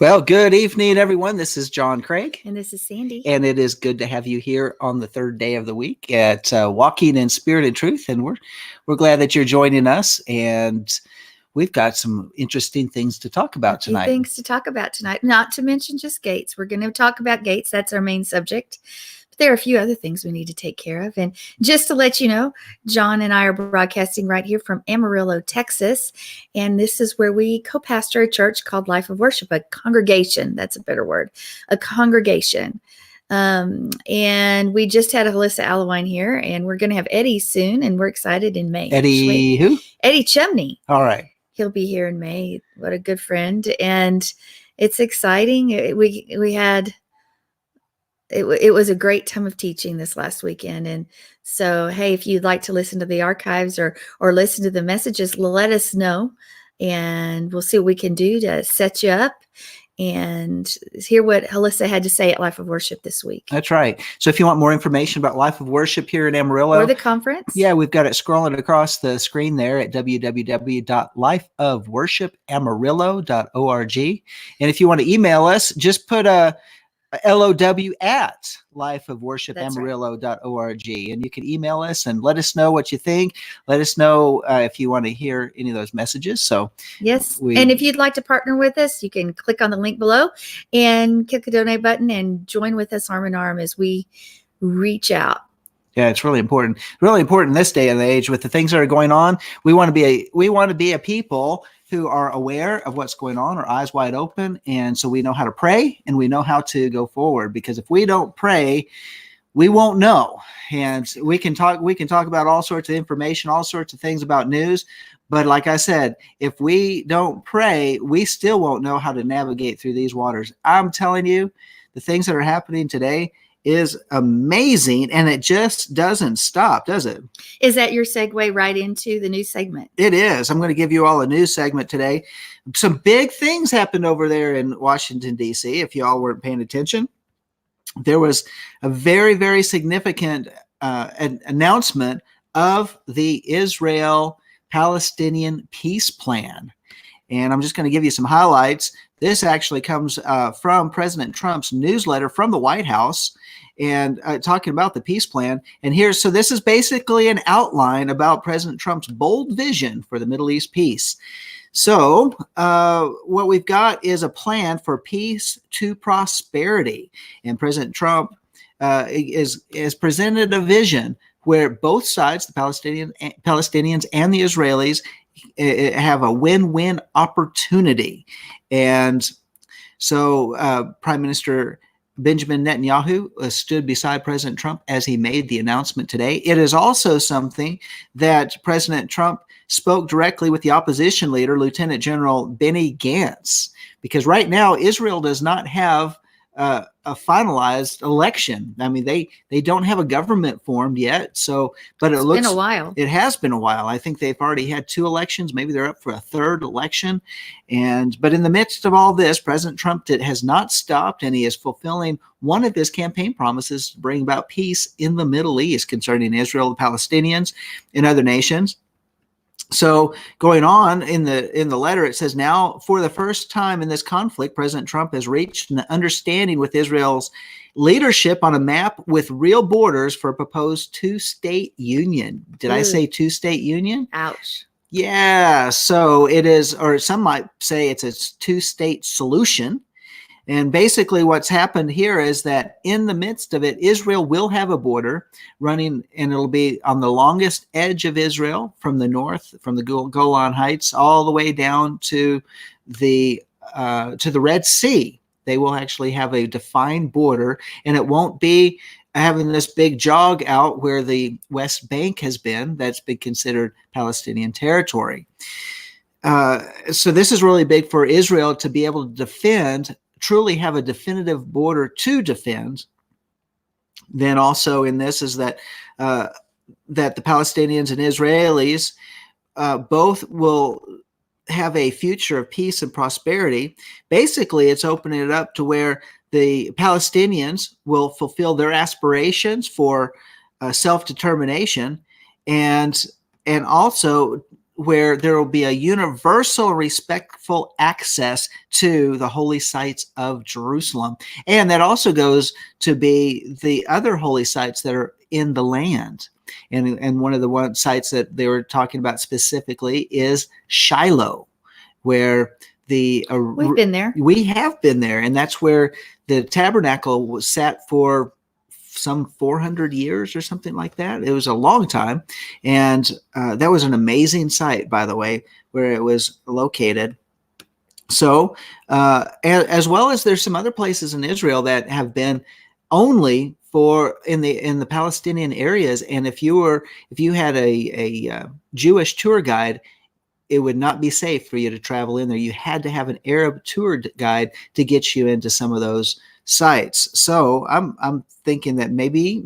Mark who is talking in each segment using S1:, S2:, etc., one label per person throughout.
S1: Well, good evening, everyone. This is John Craig,
S2: And this is Sandy.
S1: and it is good to have you here on the third day of the week at Walking in Spirit and Truth. And we're glad that you're joining us. And we've got some interesting things to talk about tonight.
S2: Things to talk about tonight, not to mention just gates. We're going to talk about gates. That's our main subject. But there are a few other things we need to take care of. And just to let you know, John and I are broadcasting right here from Amarillo, Texas. And this is where we co-pastor a church called Life of Worship, a congregation. That's a better word, a congregation. And we just had Alyssa Allewine here, and we're going to have Eddie soon, and we're excited in May.
S1: Eddie who?
S2: Eddie Chumney.
S1: All right.
S2: He'll be here in May. What a good friend. And it's exciting. It was a great time of teaching this last weekend. And so, hey, if you'd like to listen to the archives or listen to the messages, let us know, and we'll see what we can do to set you up and hear what Alyssa had to say at Life of Worship this week.
S1: That's right. So if you want more information about Life of Worship here in Amarillo,
S2: or the conference,
S1: yeah, we've got it scrolling across the screen there at www.lifeofworshipamarillo.org. And if you want to email us, just put a LOW at lifeofworshipamarillo.org, and you can email us and let us know what you think. Let us know if you want to hear any of those messages. So
S2: yes, and if you'd like to partner with us, you can click on the link below and click the donate button and join with us arm in arm as we reach out.
S1: Yeah, it's really important. Really important in this day and age with the things that are going on. We want to be a people who are aware of what's going on, our eyes wide open, and so we know how to pray and we know how to go forward. Because if we don't pray, we won't know. And we can talk about all sorts of information, all sorts of things about news. But like I said, if we don't pray, we still won't know how to navigate through these waters. I'm telling you, the things that are happening today is amazing, and it just doesn't stop, does it?
S2: Is that your segue right into the news segment?
S1: It is. I'm going to give you all a news segment today. Some big things happened over there in Washington, D.C. If you all weren't paying attention, there was a very, very significant announcement of the Israel-Palestinian peace plan. And I'm just going to give you some highlights. This actually comes from President Trump's newsletter from the White House, and talking about the peace plan. And so this is basically an outline about President Trump's bold vision for the Middle East peace. So what we've got is a plan for peace to prosperity. And President Trump is presented a vision where both sides, the Palestinians and the Israelis, have a win-win opportunity. And so Prime Minister Benjamin Netanyahu stood beside President Trump as he made the announcement today. It is also something that President Trump spoke directly with the opposition leader, Lieutenant General Benny Gantz, because right now Israel does not have a finalized election. I mean, they don't have a government formed yet. So, but it's been a while. It has been a while. I think they've already had 2 elections. Maybe they're up for a 3rd election. But in the midst of all this, President Trump has not stopped, and he is fulfilling one of his campaign promises to bring about peace in the Middle East concerning Israel, the Palestinians, and other nations. So going on in the letter, it says, now for the first time in this conflict, President Trump has reached an understanding with Israel's leadership on a map with real borders for a proposed 2-state union. Did I say 2-state union?
S2: Ouch.
S1: Yeah. So it is, or some might say it's a 2-state solution. And basically what's happened here is that in the midst of it, Israel will have a border running, and it'll be on the longest edge of Israel from the north, from the Golan Heights, all the way down to the Red Sea. They will actually have a defined border, and it won't be having this big jog out where the West Bank has been. That's been considered Palestinian territory. So this is really big for Israel to be able to truly have a definitive border to defend. Then also in this is that the Palestinians and Israelis both will have a future of peace and prosperity. Basically, it's opening it up to where the Palestinians will fulfill their aspirations for self-determination, and also where there will be a universal respectful access to the holy sites of Jerusalem. And that also goes to be the other holy sites that are in the land. And one of the sites that they were talking about specifically is Shiloh, where
S2: We've been there.
S1: We have been there, and that's where the tabernacle was sat for some 400 years or something like that. It was a long time, and that was an amazing site, by the way, where it was located. So, as well as there's some other places in Israel that have been only for in the Palestinian areas, and if you had a Jewish tour guide, it would not be safe for you to travel in there. You had to have an Arab tour guide to get you into some of those sites. So I'm thinking that maybe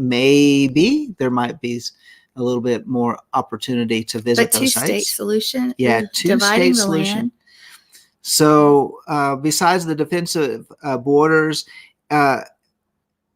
S1: there might be a little bit more opportunity to visit those sites.
S2: Two-state solution.
S1: Yeah, two-state solution.
S2: Land.
S1: So besides the defensive borders,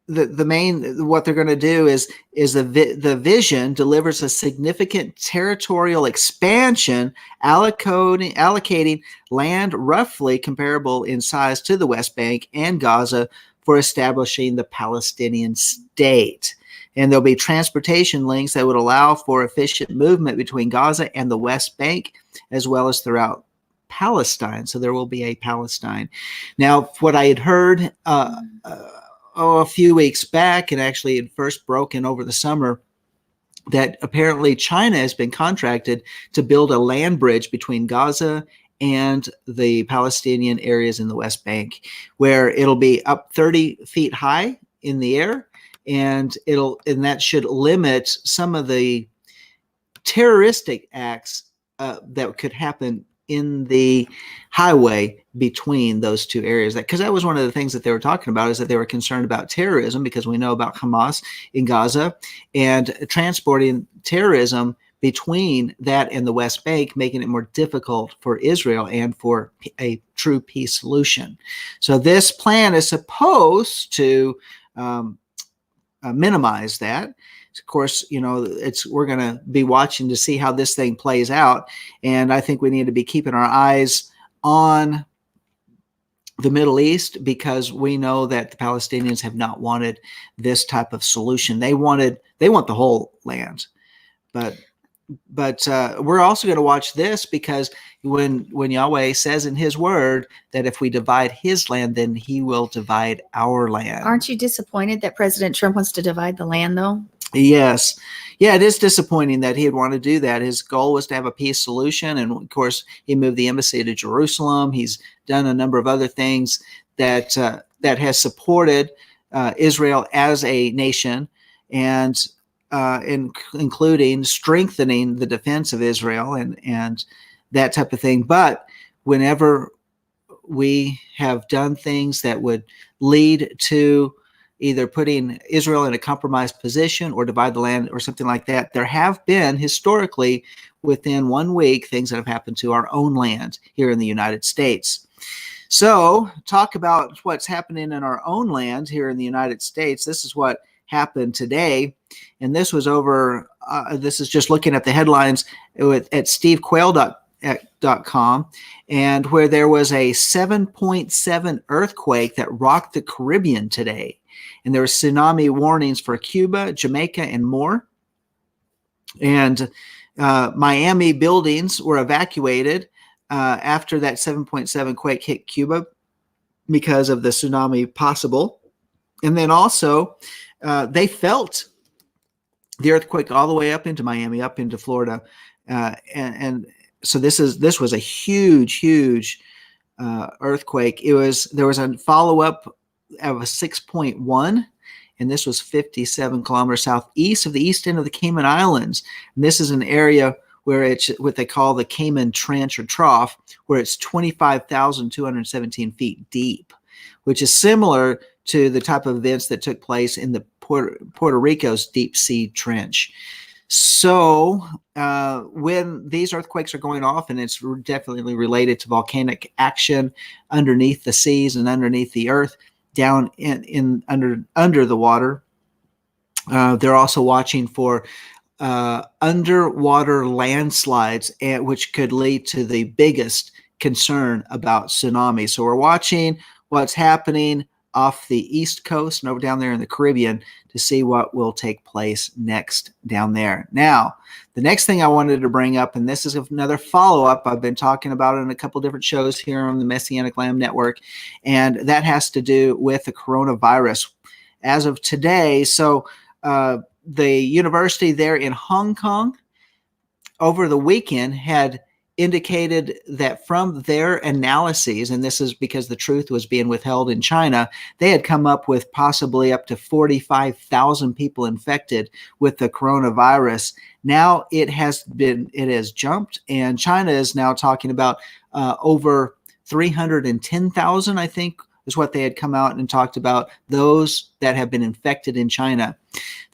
S1: the main what they're going to do is the vision delivers a significant territorial expansion, allocating land roughly comparable in size to the West Bank and Gaza for establishing the Palestinian state. And there'll be transportation links that would allow for efficient movement between Gaza and the West Bank, as well as throughout Palestine. So there will be a Palestine. Now, what I had heard a few weeks back, and actually it first broken over the summer, that apparently China has been contracted to build a land bridge between Gaza and the Palestinian areas in the West Bank, where it'll be up 30 feet high in the air, and that should limit some of the terroristic acts that could happen in the highway between those two areas. Because that was one of the things that they were talking about, is that they were concerned about terrorism, because we know about Hamas in Gaza, and transporting terrorism between that and the West Bank, making it more difficult for Israel and for a true peace solution. So this plan is supposed to minimize that. Of course, we're going to be watching to see how this thing plays out. And I think we need to be keeping our eyes on the Middle East, because we know that the Palestinians have not wanted this type of solution. They want the whole land. But we're also going to watch this, because when Yahweh says in his word that if we divide his land, then he will divide our land.
S2: Aren't you disappointed that President Trump wants to divide the land, though?
S1: Yes. Yeah, it is disappointing that he'd want to do that. His goal was to have a peace solution. And of course, he moved the embassy to Jerusalem. He's done a number of other things that has supported Israel as a nation, and including strengthening the defense of Israel and that type of thing. But whenever we have done things that would lead to either putting Israel in a compromised position or divide the land or something like that, there have been historically within 1 week things that have happened to our own land here in the United States. So talk about what's happening in our own land here in the United States. This is what happened today. And this was over, this is just looking at the headlines at stevequail.com, and where there was a 7.7 earthquake that rocked the Caribbean today. And there were tsunami warnings for Cuba, Jamaica, and more. And Miami buildings were evacuated after that 7.7 quake hit Cuba because of the tsunami possible. And then also they felt the earthquake all the way up into Miami, up into Florida. And so this was a huge earthquake. There was a follow-up of a 6.1, and this was 57 kilometers southeast of the east end of the Cayman Islands. And this is an area where it's what they call the Cayman Trench or Trough, where it's 25,217 feet deep, which is similar to the type of events that took place in the Puerto Rico's deep sea trench. So when these earthquakes are going off, and it's definitely related to volcanic action underneath the seas and underneath the earth, down in under the water, they're also watching for underwater landslides, which could lead to the biggest concern about tsunami. So we're watching what's happening off the East Coast and over down there in the Caribbean to see what will take place next down there. Now, the next thing I wanted to bring up, and this is another follow-up, I've been talking about it in a couple different shows here on the Messianic Lamb Network, and that has to do with the coronavirus. As of today, the university there in Hong Kong over the weekend had indicated that from their analyses, and this is because the truth was being withheld in China, they had come up with possibly up to 45,000 people infected with the coronavirus. Now it has jumped, and China is now talking about over 310,000, I think, is what they had come out and talked about, those that have been infected in China.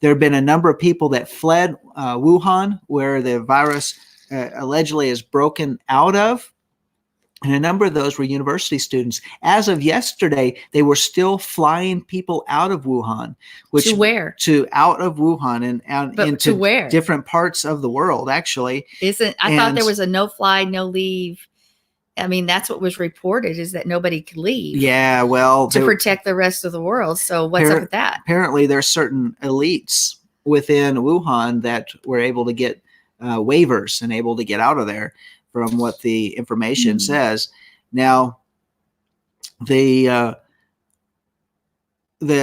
S1: There have been a number of people that fled Wuhan, where the virus allegedly is broken out of. And a number of those were university students. As of yesterday, they were still flying people out of Wuhan.
S2: To where?
S1: Out of Wuhan and into
S2: to where?
S1: Different parts of the world, actually.
S2: I thought there was a no fly, no leave. I mean, that's what was reported, is that nobody could leave.
S1: Yeah, well,
S2: to protect the rest of the world. So what's up with that?
S1: Apparently, there's certain elites within Wuhan that were able to get waivers and able to get out of there, from what the information says. Now, the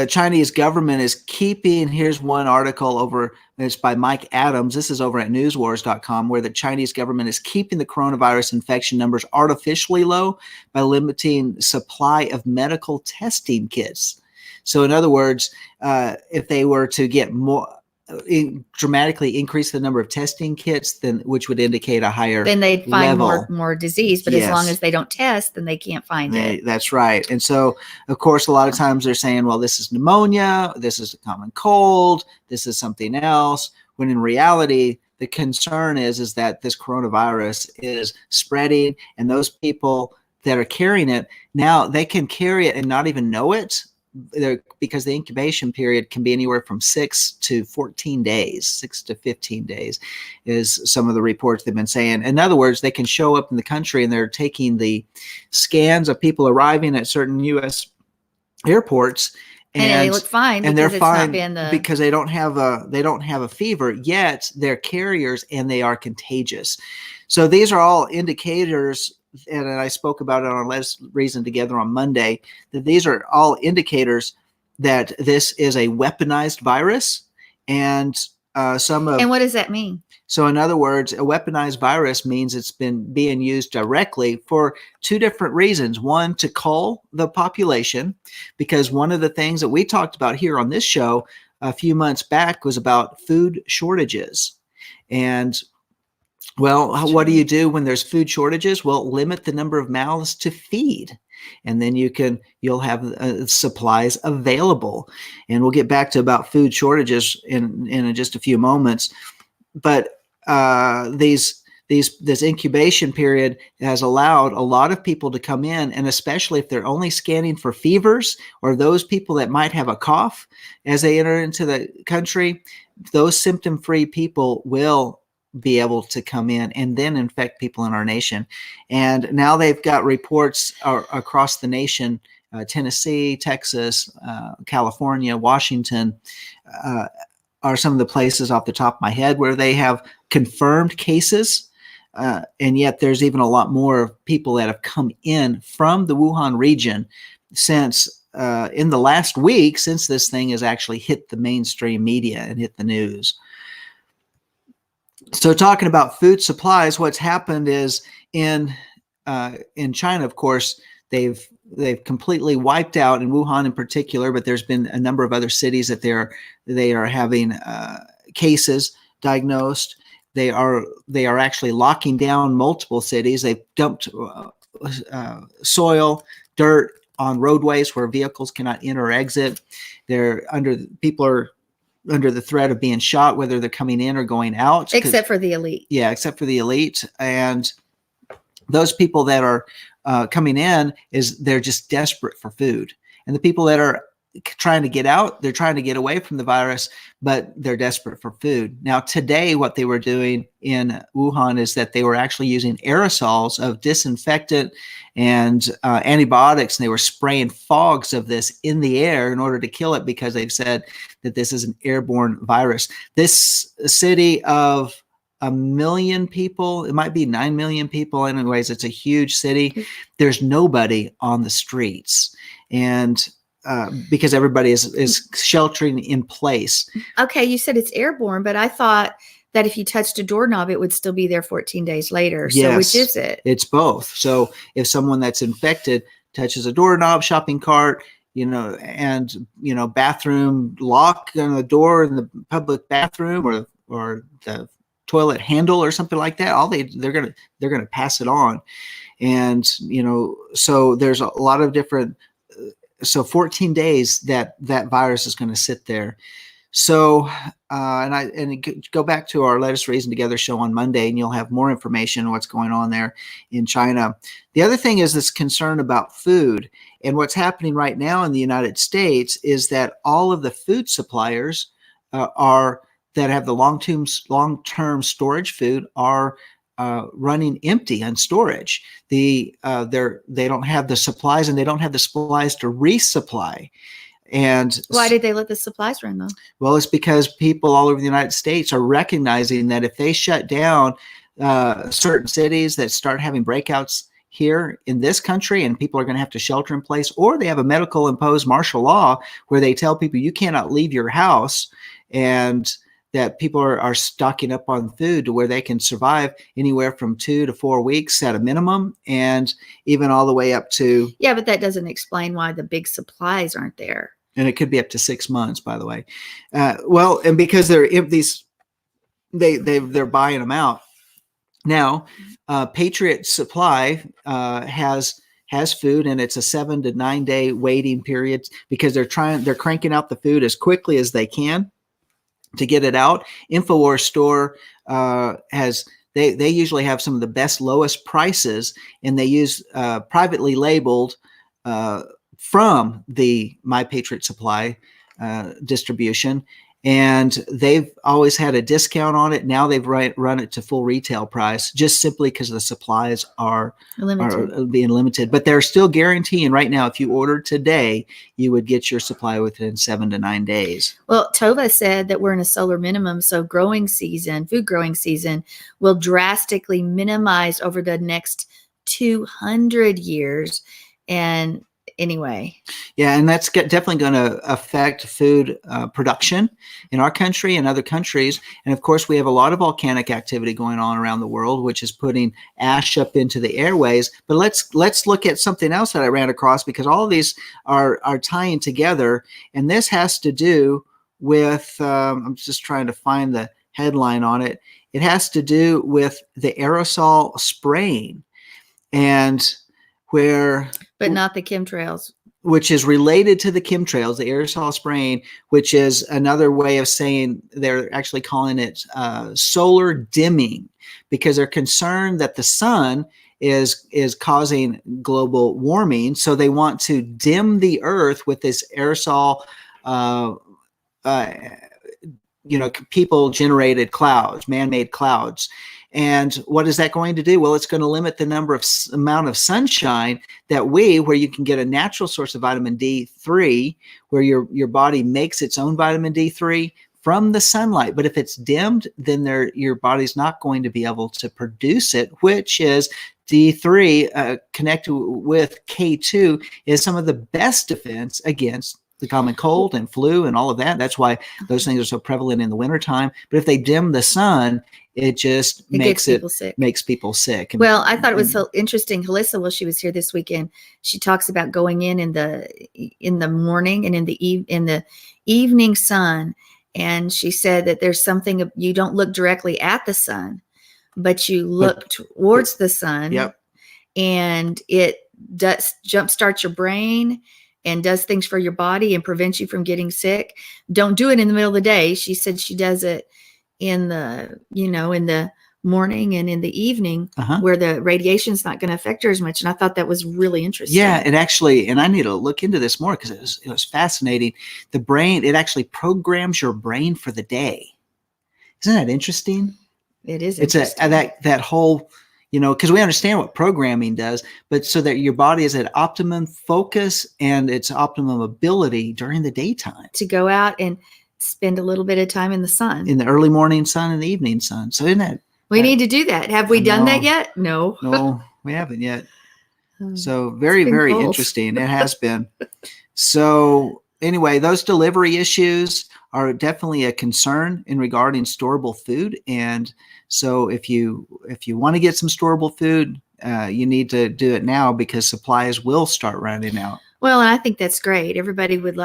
S1: Chinese government is keeping, here's one article over, it's by Mike Adams. This is over at newswars.com, where the Chinese government is keeping the coronavirus infection numbers artificially low by limiting supply of medical testing kits. So in other words, if they were to get dramatically increase the number of testing kits, then which would indicate a higher
S2: then they'd find
S1: level.
S2: more disease. But as long as they don't test, then they can't find it.
S1: That's right. And so, of course, a lot of times they're saying, well, this is pneumonia, this is a common cold, this is something else, when in reality, the concern is that this coronavirus is spreading, and those people that are carrying it, now they can carry it and not even know it, because the incubation period can be anywhere from 6 to 14 days, 6 to 15 days is some of the reports they've been saying. In other words, they can show up in the country and they're taking the scans of people arriving at certain U.S. airports, and they
S2: look fine,
S1: and they're fine because they don't have a fever, yet they're carriers and they are contagious. So these are all indicators, and I spoke about it on Let's Reason Together on Monday, that these are all indicators that this is a weaponized virus. And
S2: and what does that mean?
S1: So in other words, a weaponized virus means it's been being used directly for two different reasons. One, to cull the population, because one of the things that we talked about here on this show a few months back was about food shortages. And well, what do you do when there's food shortages? Well, limit the number of mouths to feed, and then you'll have supplies available. And we'll get back to about food shortages in just a few moments. But this incubation period has allowed a lot of people to come in, and especially if they're only scanning for fevers or those people that might have a cough as they enter into the country, those symptom-free people will be able to come in and then infect people in our nation. And now they've got reports across the nation, Tennessee, Texas, California, Washington, are some of the places off the top of my head where they have confirmed cases. And yet there's even a lot more people that have come in from the Wuhan region since in the last week, since this thing has actually hit the mainstream media and hit the news. So talking about food supplies, what's happened is in China, of course, they've completely wiped out, in Wuhan in particular, but there's been a number of other cities that they are having cases diagnosed. They are actually locking down multiple cities. They've dumped soil, dirt on roadways where vehicles cannot enter or exit. People are under the threat of being shot, whether they're coming in or going out.
S2: Except for the elite.
S1: Yeah, except for the elite. And those people that are coming in, they're just desperate for food. And the people that are trying to get out. They're trying to get away from the virus, but they're desperate for food. Now, today, what they were doing in Wuhan is that they were actually using aerosols of disinfectant and antibiotics, and they were spraying fogs of this in the air in order to kill it, because they've said that this is an airborne virus. This city of 1 million people, it might be 9 million people. Anyways, it's a huge city. There's nobody on the streets. And because everybody is sheltering in place.
S2: Okay, you said it's airborne, but I thought that if you touched a doorknob, it would still be there 14 days later.
S1: Yes,
S2: so which is it?
S1: It's both. So if someone that's infected touches a doorknob, shopping cart, and bathroom lock on the door in the public bathroom, or the toilet handle or something like that, they're gonna pass it on. And so there's a lot of different. So 14 days that virus is going to sit there. So, go back to our Let Us Reason Together show on Monday, and you'll have more information on what's going on there in China. The other thing is this concern about food. And what's happening right now in the United States is that all of the food suppliers that have the long-term storage food are running empty on storage. They don't have the supplies, and they don't have the supplies to resupply. And
S2: why did they let the supplies run though?
S1: Well, it's because people all over the United States are recognizing that if they shut down certain cities that start having breakouts here in this country, and people are going to have to shelter in place, or they have a medical imposed martial law where they tell people you cannot leave your house, and that people are stocking up on food to where they can survive anywhere from 2 to 4 weeks at a minimum, and even all the way up to.
S2: Yeah, but that doesn't explain why the big supplies aren't there.
S1: And it could be up to 6 months, by the way. And because they're buying them out now. Patriot Supply has food, and it's a 7 to 9 day waiting period, because they're cranking out the food as quickly as they can to get it out. InfoWars store they usually have some of the best, lowest prices, and they use privately labeled from the My Patriot Supply distribution, and they've always had a discount on it. Now they've run it to full retail price, just simply because the supplies are being limited. But they're still guaranteeing right now, if you ordered today, you would get your supply within 7 to 9 days.
S2: Well, Tova said that we're in a solar minimum, so food growing season will drastically minimize over the next 200 years. And anyway.
S1: Yeah, and that's definitely going to affect food production in our country and other countries. And of course, we have a lot of volcanic activity going on around the world, which is putting ash up into the airways. But let's look at something else that I ran across, because all of these are tying together. And this has to do with, I'm just trying to find the headline on it. It has to do with the aerosol spraying, and
S2: but not the chemtrails,
S1: which is related to the chemtrails, the aerosol spraying, which is another way of saying they're actually calling it solar dimming, because they're concerned that the sun is causing global warming. So they want to dim the earth with this aerosol, people generated clouds, man-made clouds. And what is that going to do? Well, it's going to limit the amount of sunshine where you can get a natural source of vitamin D3, where your body makes its own vitamin D3 from the sunlight. But if it's dimmed, then your body's not going to be able to produce it, which is D3 connected with K2 is some of the best defense against the common cold and flu and all of that. That's why those things are so prevalent in the wintertime. But if they dim the sun, it makes people sick.
S2: Well, I thought it was so interesting. Halissa, while she was here this weekend, she talks about going in the morning and in the evening sun. And she said that there's something, you don't look directly at the sun, but you look towards the sun.
S1: Yep.
S2: And it does jumpstart your brain and does things for your body and prevents you from getting sick. Don't do it in the middle of the day. She said she does it in the morning and in the evening where the radiation's not going to affect her as much. And I thought that was really interesting.
S1: Yeah, it actually, and I need to look into this more because it was fascinating. The brain, it actually programs your brain for the day. Isn't that interesting?
S2: It is
S1: interesting. It's that whole, because we understand what programming does, but so that your body is at optimum focus and its optimum ability during the daytime.
S2: To go out and spend a little bit of time in the sun.
S1: In the early morning sun and the evening sun. So isn't that?
S2: We need to do that. Have we done that yet? No.
S1: No, we haven't yet. So very, very interesting. It has been. So anyway, those delivery issues are definitely a concern in regarding storable food. And so if you want to get some storable food, you need to do it now because supplies will start running out.
S2: Well, and I think that's great. Everybody would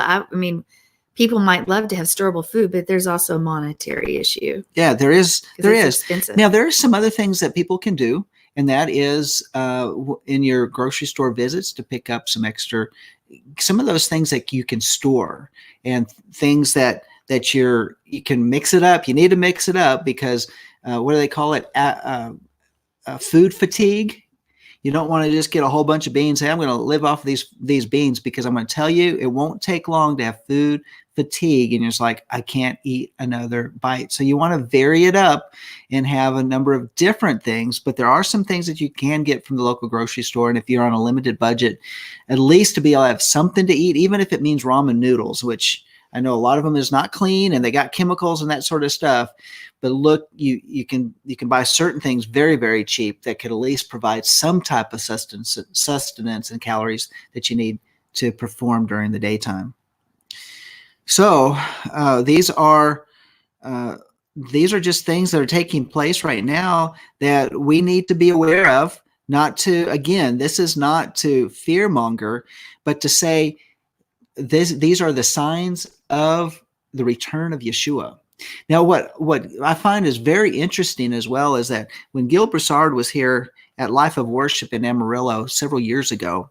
S2: people might love to have storable food, but there's also a monetary issue.
S1: Yeah, there is.
S2: Expensive.
S1: Now, there are some other things that people can do, and that is in your grocery store visits to pick up some of those things that you can store and things that you can mix it up. You need to mix it up because what do they call it? Food fatigue. You don't want to just get a whole bunch of beans. Say, I'm going to live off of these beans because I'm going to tell you it won't take long to have food fatigue. And you're just like, I can't eat another bite. So you want to vary it up and have a number of different things. But there are some things that you can get from the local grocery store. And if you're on a limited budget, at least to be able to have something to eat, even if it means ramen noodles, which I know a lot of them is not clean and they got chemicals and that sort of stuff. But look, you can buy certain things very, very cheap that could at least provide some type of sustenance and calories that you need to perform during the daytime. So these are just things that are taking place right now that we need to be aware of. This is not to fearmonger, but to say these are the signs of the return of Yeshua. Now, what I find is very interesting as well is that when Gil Broussard was here at Life of Worship in Amarillo several years ago,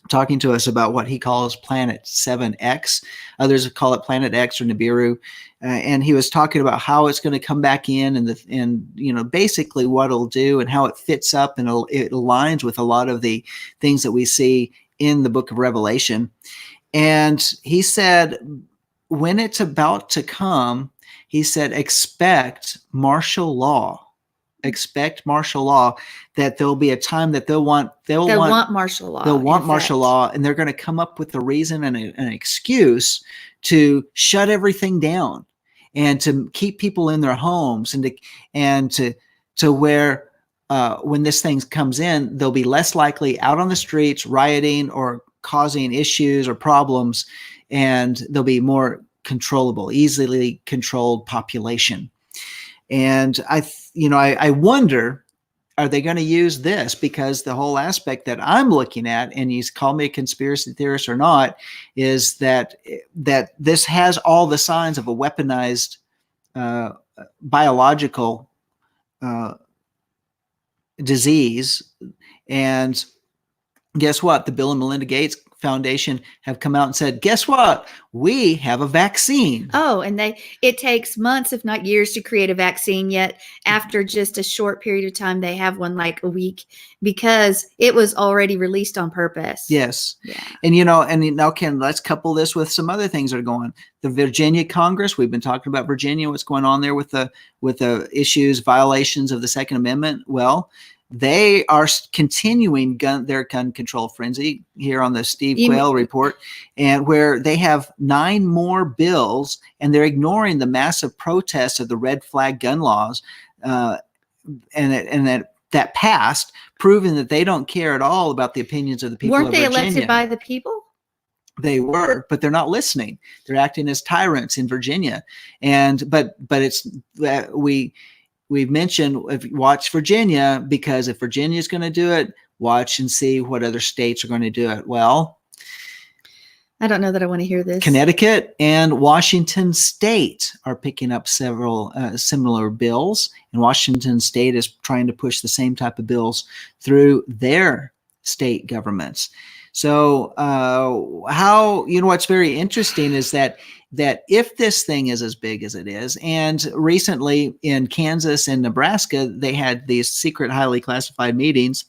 S1: talking to us about what he calls Planet 7X. Others call it Planet X or Nibiru. And he was talking about how it's going to come back in and basically what it'll do and how it fits up and it aligns with a lot of the things that we see in the book of Revelation. And he said, when it's about to come, he said, expect martial law. Expect martial law, that there'll be a time that they'll want
S2: martial law.
S1: They'll want martial law, and they're going to come up with a reason and an excuse to shut everything down and to keep people in their homes and to where when this thing comes in, they'll be less likely out on the streets rioting or causing issues or problems, and they'll be more controllable, easily controlled population. And I wonder, are they going to use this? Because the whole aspect that I'm looking at, and you call me a conspiracy theorist or not, is that this has all the signs of a weaponized biological disease. And guess what? The Bill and Melinda Gates Foundation have come out and said, guess what? We have a vaccine.
S2: Oh, and it takes months, if not years, to create a vaccine. Yet after just a short period of time, they have one like a week because it was already released on purpose.
S1: Yes.
S2: Yeah.
S1: And, now Ken, let's couple this with some other things that are going on. The Virginia Congress, we've been talking about Virginia, what's going on there with the issues, violations of the Second Amendment. Well, they are continuing their gun control frenzy here on the Steve Quayle report, and where they have 9 more bills, and they're ignoring the massive protests of the red flag gun laws, and that passed, proving that they don't care at all about the opinions of the people.
S2: Weren't
S1: of
S2: they
S1: Virginia.
S2: Elected by the people?
S1: They were, but they're not listening. They're acting as tyrants in Virginia, but it's We've mentioned watch Virginia, because if Virginia is going to do it, watch and see what other states are going to do it. Well,
S2: I don't know that I want to hear this.
S1: Connecticut and Washington State are picking up several similar bills, and Washington State is trying to push the same type of bills through their state governments. So how, what's very interesting is that if this thing is as big as it is, and recently in Kansas and Nebraska, they had these secret, highly classified meetings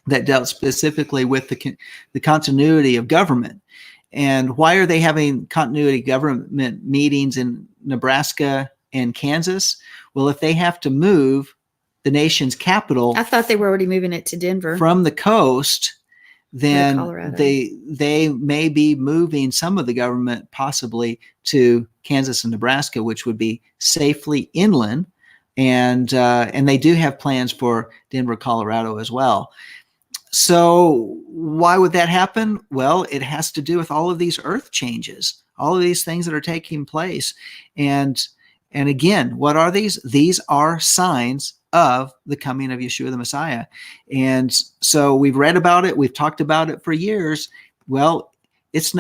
S1: that dealt specifically with the continuity of government. And why are they having continuity government meetings in Nebraska and Kansas? Well, if they have to move the nation's capital,
S2: I thought they were already moving it to Denver
S1: from the coast, then
S2: Colorado.
S1: they may be moving some of the government possibly to Kansas and Nebraska, which would be safely inland, and they do have plans for Denver, Colorado as well. So why would that happen? Well, it has to do with all of these earth changes, all of these things that are taking place. And again, what are these? These are signs of the coming of Yeshua the Messiah. And so we've read about it. We've talked about it for years. Well, it's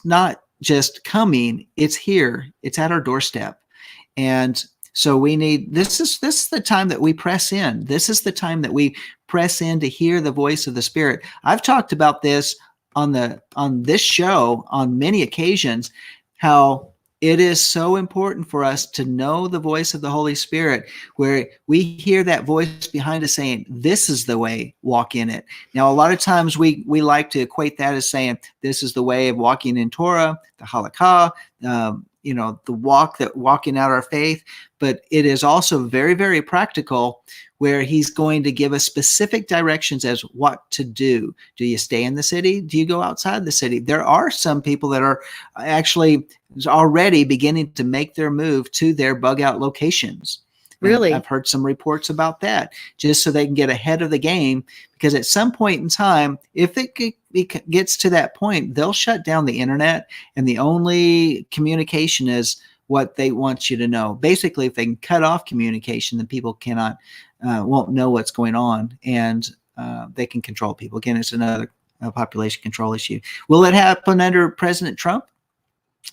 S1: not just coming. It's here. It's at our doorstep. And so we need, this is the time that we press in. This is the time that we press in to hear the voice of the Spirit. I've talked about this on this show on many occasions, how it is so important for us to know the voice of the Holy Spirit, where we hear that voice behind us saying, this is the way, walk in it. Now, a lot of times we like to equate that as saying, this is the way of walking in Torah, the halakha, walking out our faith. But it is also very, very practical, where he's going to give us specific directions as what to do. Do you stay in the city? Do you go outside the city? There are some people that are actually already beginning to make their move to their bug out locations.
S2: Really?
S1: And I've heard some reports about that, just so they can get ahead of the game, because at some point in time, if it gets to that point, they'll shut down the internet, and the only communication is what they want you to know. Basically, if they can cut off communication, then people won't know what's going on, and they can control people. Again, it's another population control issue. Will it happen under President Trump?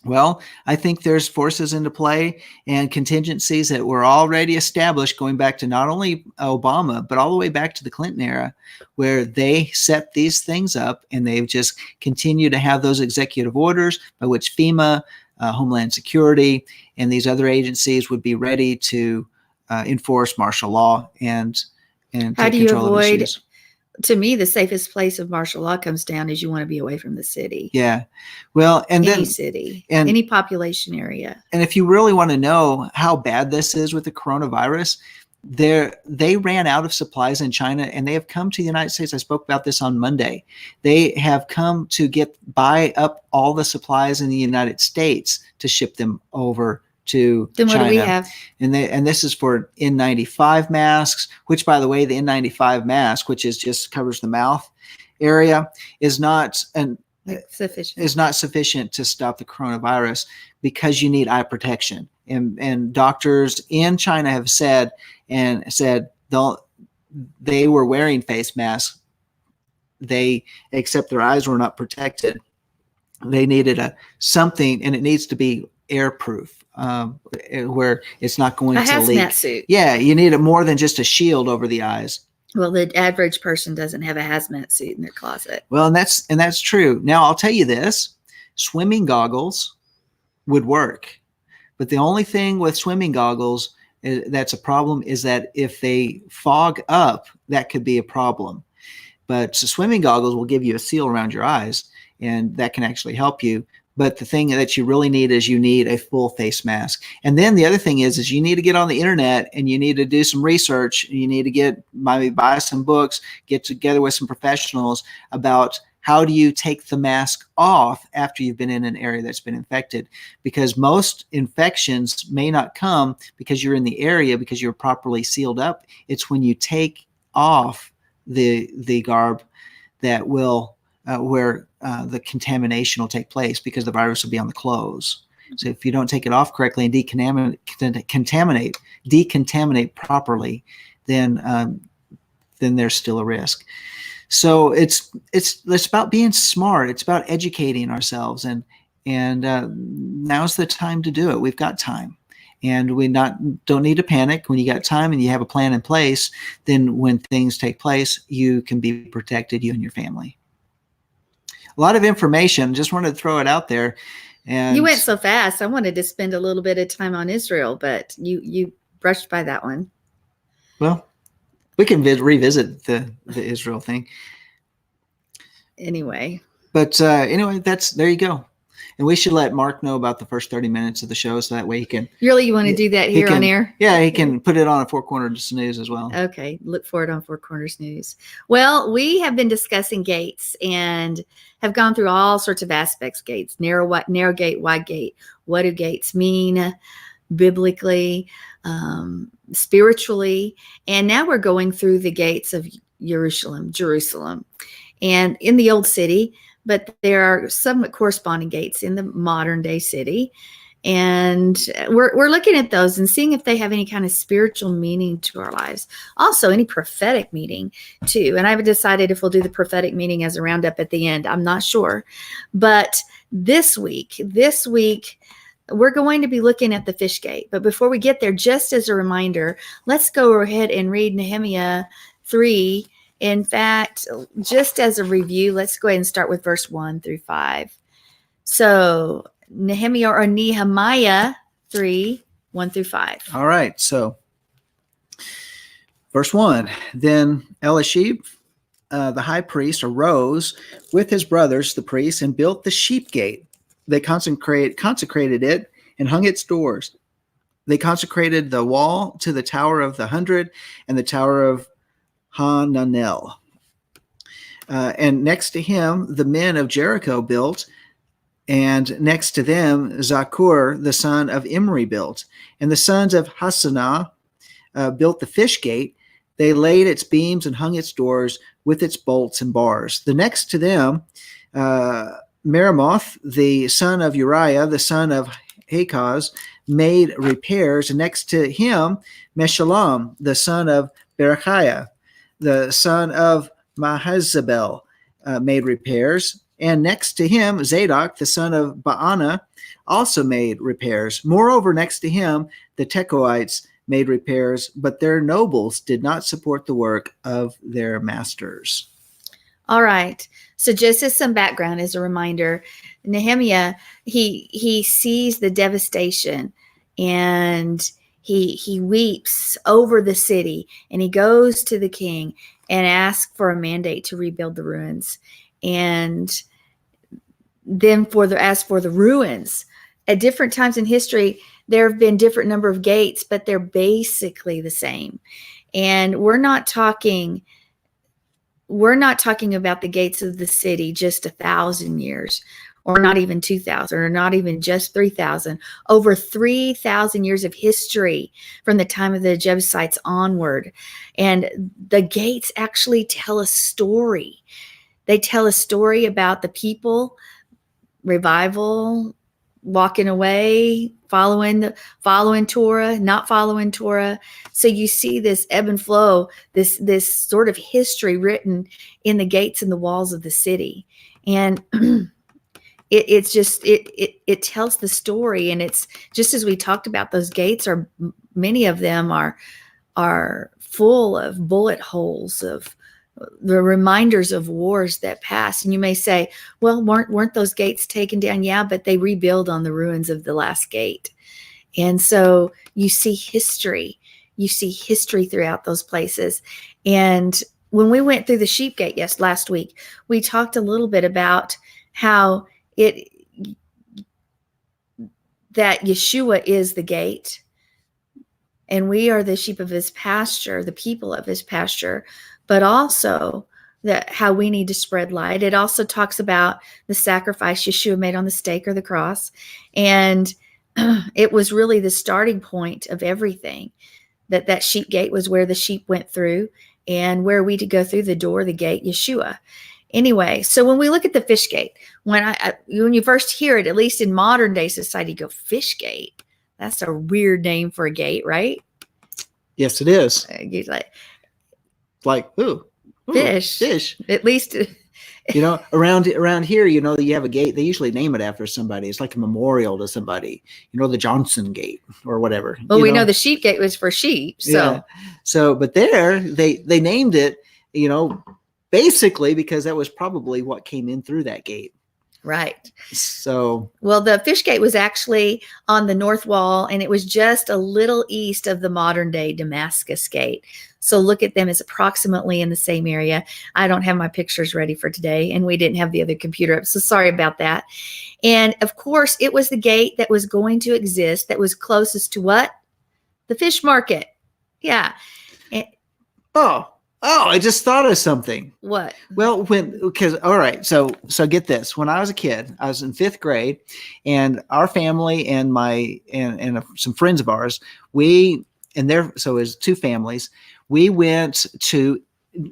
S1: Well, I think there's forces into play and contingencies that were already established, going back to not only Obama, but all the way back to the Clinton era, where they set these things up, and they've just continued to have those executive orders by which FEMA, Homeland Security, and these other agencies would be ready to enforce martial law and
S2: how
S1: take
S2: do you
S1: control of
S2: avoid?
S1: issues.
S2: To me, the safest place of martial law comes down is you want to be away from the city.
S1: Yeah. Well, and
S2: any
S1: then
S2: city,
S1: and
S2: any population area.
S1: And if you really want to know how bad this is with the coronavirus, they ran out of supplies in China, and they have come to the United States. I spoke about this on Monday. They have come to buy up all the supplies in the United States to ship them over to
S2: Then
S1: China.
S2: what do we have?
S1: And this is for N95 masks, which, by the way, the N95 mask, which just covers the mouth area, is not sufficient to stop the coronavirus, because you need eye protection. And doctors in China have said they were wearing face masks, except their eyes were not protected. They needed something, and it needs to be airproof, where it's not going to leak.
S2: A hazmat suit.
S1: Yeah, you need it more than just a shield over the eyes.
S2: Well, the average person doesn't have a hazmat suit in their closet.
S1: Well, and that's true. Now, I'll tell you this: swimming goggles would work, but the only thing with swimming goggles that's a problem is that if they fog up, that could be a problem. But swimming goggles will give you a seal around your eyes, and that can actually help you. But the thing that you really need is you need a full face mask. And then the other thing is you need to get on the internet, and you need to do some research. You need to maybe buy some books, get together with some professionals about how do you take the mask off after you've been in an area that's been infected, because most infections may not come because you're in the area, because you're properly sealed up. It's when you take off the garb that will where the contamination will take place, because the virus will be on the clothes. So if you don't take it off correctly and decontaminate properly, then there's still a risk. So it's about being smart. It's about educating ourselves, and now's the time to do it. We've got time, and we don't need to panic. When you got time and you have a plan in place, then when things take place, you can be protected, you and your family. a lot of information. Just wanted to throw it out there. And
S2: you went so fast. I wanted to spend a little bit of time on Israel, but you brushed by that one.
S1: Well, we can revisit the Israel thing.
S2: Anyway.
S1: But anyway, there you go. And we should let Mark know about the first 30 minutes of the show so that way he can.
S2: Really, you want to do that here on air?
S1: Yeah, he can put it on a Four Corners News as well.
S2: Okay, look for it on Four Corners News. Well, we have been discussing gates and have gone through all sorts of aspects. Gates, narrow gate, wide gate. What do gates mean biblically, spiritually? And now we're going through the gates of Jerusalem. And in the old city, but there are somewhat corresponding gates in the modern day city. And we're looking at those and seeing if they have any kind of spiritual meaning to our lives. Also, any prophetic meaning too. And I've decided if we'll do the prophetic meaning as a roundup at the end. I'm not sure. But this week, we're going to be looking at the fish gate. But before we get there, just as a reminder, let's go ahead and read Nehemiah 3. In fact, just as a review, let's go ahead and start with verse 1 through 5. So Nehemiah 3, 1 through 5.
S1: All right. So verse 1, then Eliashib, the high priest, arose with his brothers, the priests, and built the sheep gate. They consecrated it and hung its doors. They consecrated the wall to the Tower of the 100 and the Tower of Hananel. And next to him, the men of Jericho built, and next to them, Zakur, the son of Imri, built. And the sons of Hassanah built the fish gate. They laid its beams and hung its doors with its bolts and bars. The next to them, Meremoth, the son of Uriah, the son of Hakaz, made repairs. And next to him, Meshullam, the son of Berechiah, the son of Mahazabel, made repairs. And next to him, Zadok, the son of Baana, also made repairs. Moreover, next to him, the Tekoites made repairs, but their nobles did not support the work of their masters.
S2: All right. So just as some background, as a reminder, Nehemiah, he sees the devastation and he weeps over the city, and he goes to the king and asks for a mandate to rebuild the ruins. And then as for the ruins, at different times in history, there have been different number of gates, but they're basically the same. And we're not talking about the gates of the city just 1,000 years, or not even 2,000, or not even just 3,000. Over 3,000 years of history from the time of the Jebusites onward. And the gates actually tell a story. They tell a story about the people, revival, walking away, following Torah, not following Torah. So you see this ebb and flow, this sort of history written in the gates and the walls of the city. And it tells the story. And it's just as we talked about, those gates many of them are full of bullet holes, of the reminders of wars that passed. And you may say, well, weren't those gates taken down? Yeah, but they rebuild on the ruins of the last gate. And so you see history. You see history throughout those places. And when we went through the sheep gate last week, we talked a little bit about how that Yeshua is the gate, and we are the sheep of his pasture, the people of his pasture, but also how we need to spread light. It also talks about the sacrifice Yeshua made on the stake or the cross. And it was really the starting point of everything. That sheep gate was where the sheep went through, and where we to go through the door, the gate, Yeshua. Anyway, so when we look at the fish gate, when you first hear it, at least in modern day society, you go, fish gate. That's a weird name for a gate, right?
S1: Yes, it is. Like, ooh,
S2: fish. At least,
S1: around here, you have a gate. They usually name it after somebody. It's like a memorial to somebody. The Johnson Gate or whatever.
S2: Well, we know the sheep gate was for sheep. So,
S1: yeah. But there they named it. basically because that was probably what came in through that gate.
S2: Right.
S1: So,
S2: well, the fish gate was actually on the north wall, and it was just a little east of the modern day Damascus gate. So look at them as approximately in the same area. I don't have my pictures ready for today, and we didn't have the other computer up. So sorry about that. And of course, it was the gate that was going to exist that was closest to what? The fish market. Yeah. And
S1: I just thought of something.
S2: what?
S1: Well, all right. So get this. When I was a kid, I was in 5th grade, and our family and some friends of ours, so as 2 families, we went to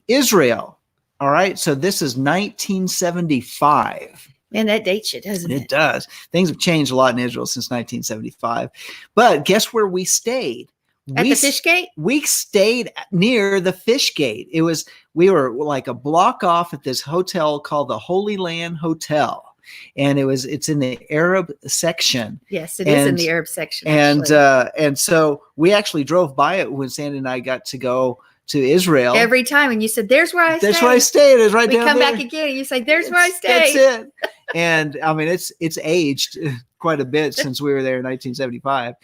S1: Israel. All right. So this is 1975.
S2: Man, that dates you, doesn't it?
S1: It does. Things have changed a lot in Israel since 1975. But guess where we stayed?
S2: At the fish gate?
S1: We stayed near the fish gate. We were like a block off at this hotel called the Holy Land Hotel. And it's in the Arab section.
S2: Yes, it is in the Arab section.
S1: And so we actually drove by it when Sandy and I got to go to Israel.
S2: Every time. And you said, there's where I stayed.
S1: That's where I stayed. It's right down there.
S2: We come back again and you say, there's where I stayed.
S1: That's it. And I mean, it's aged quite a bit since we were there in 1975.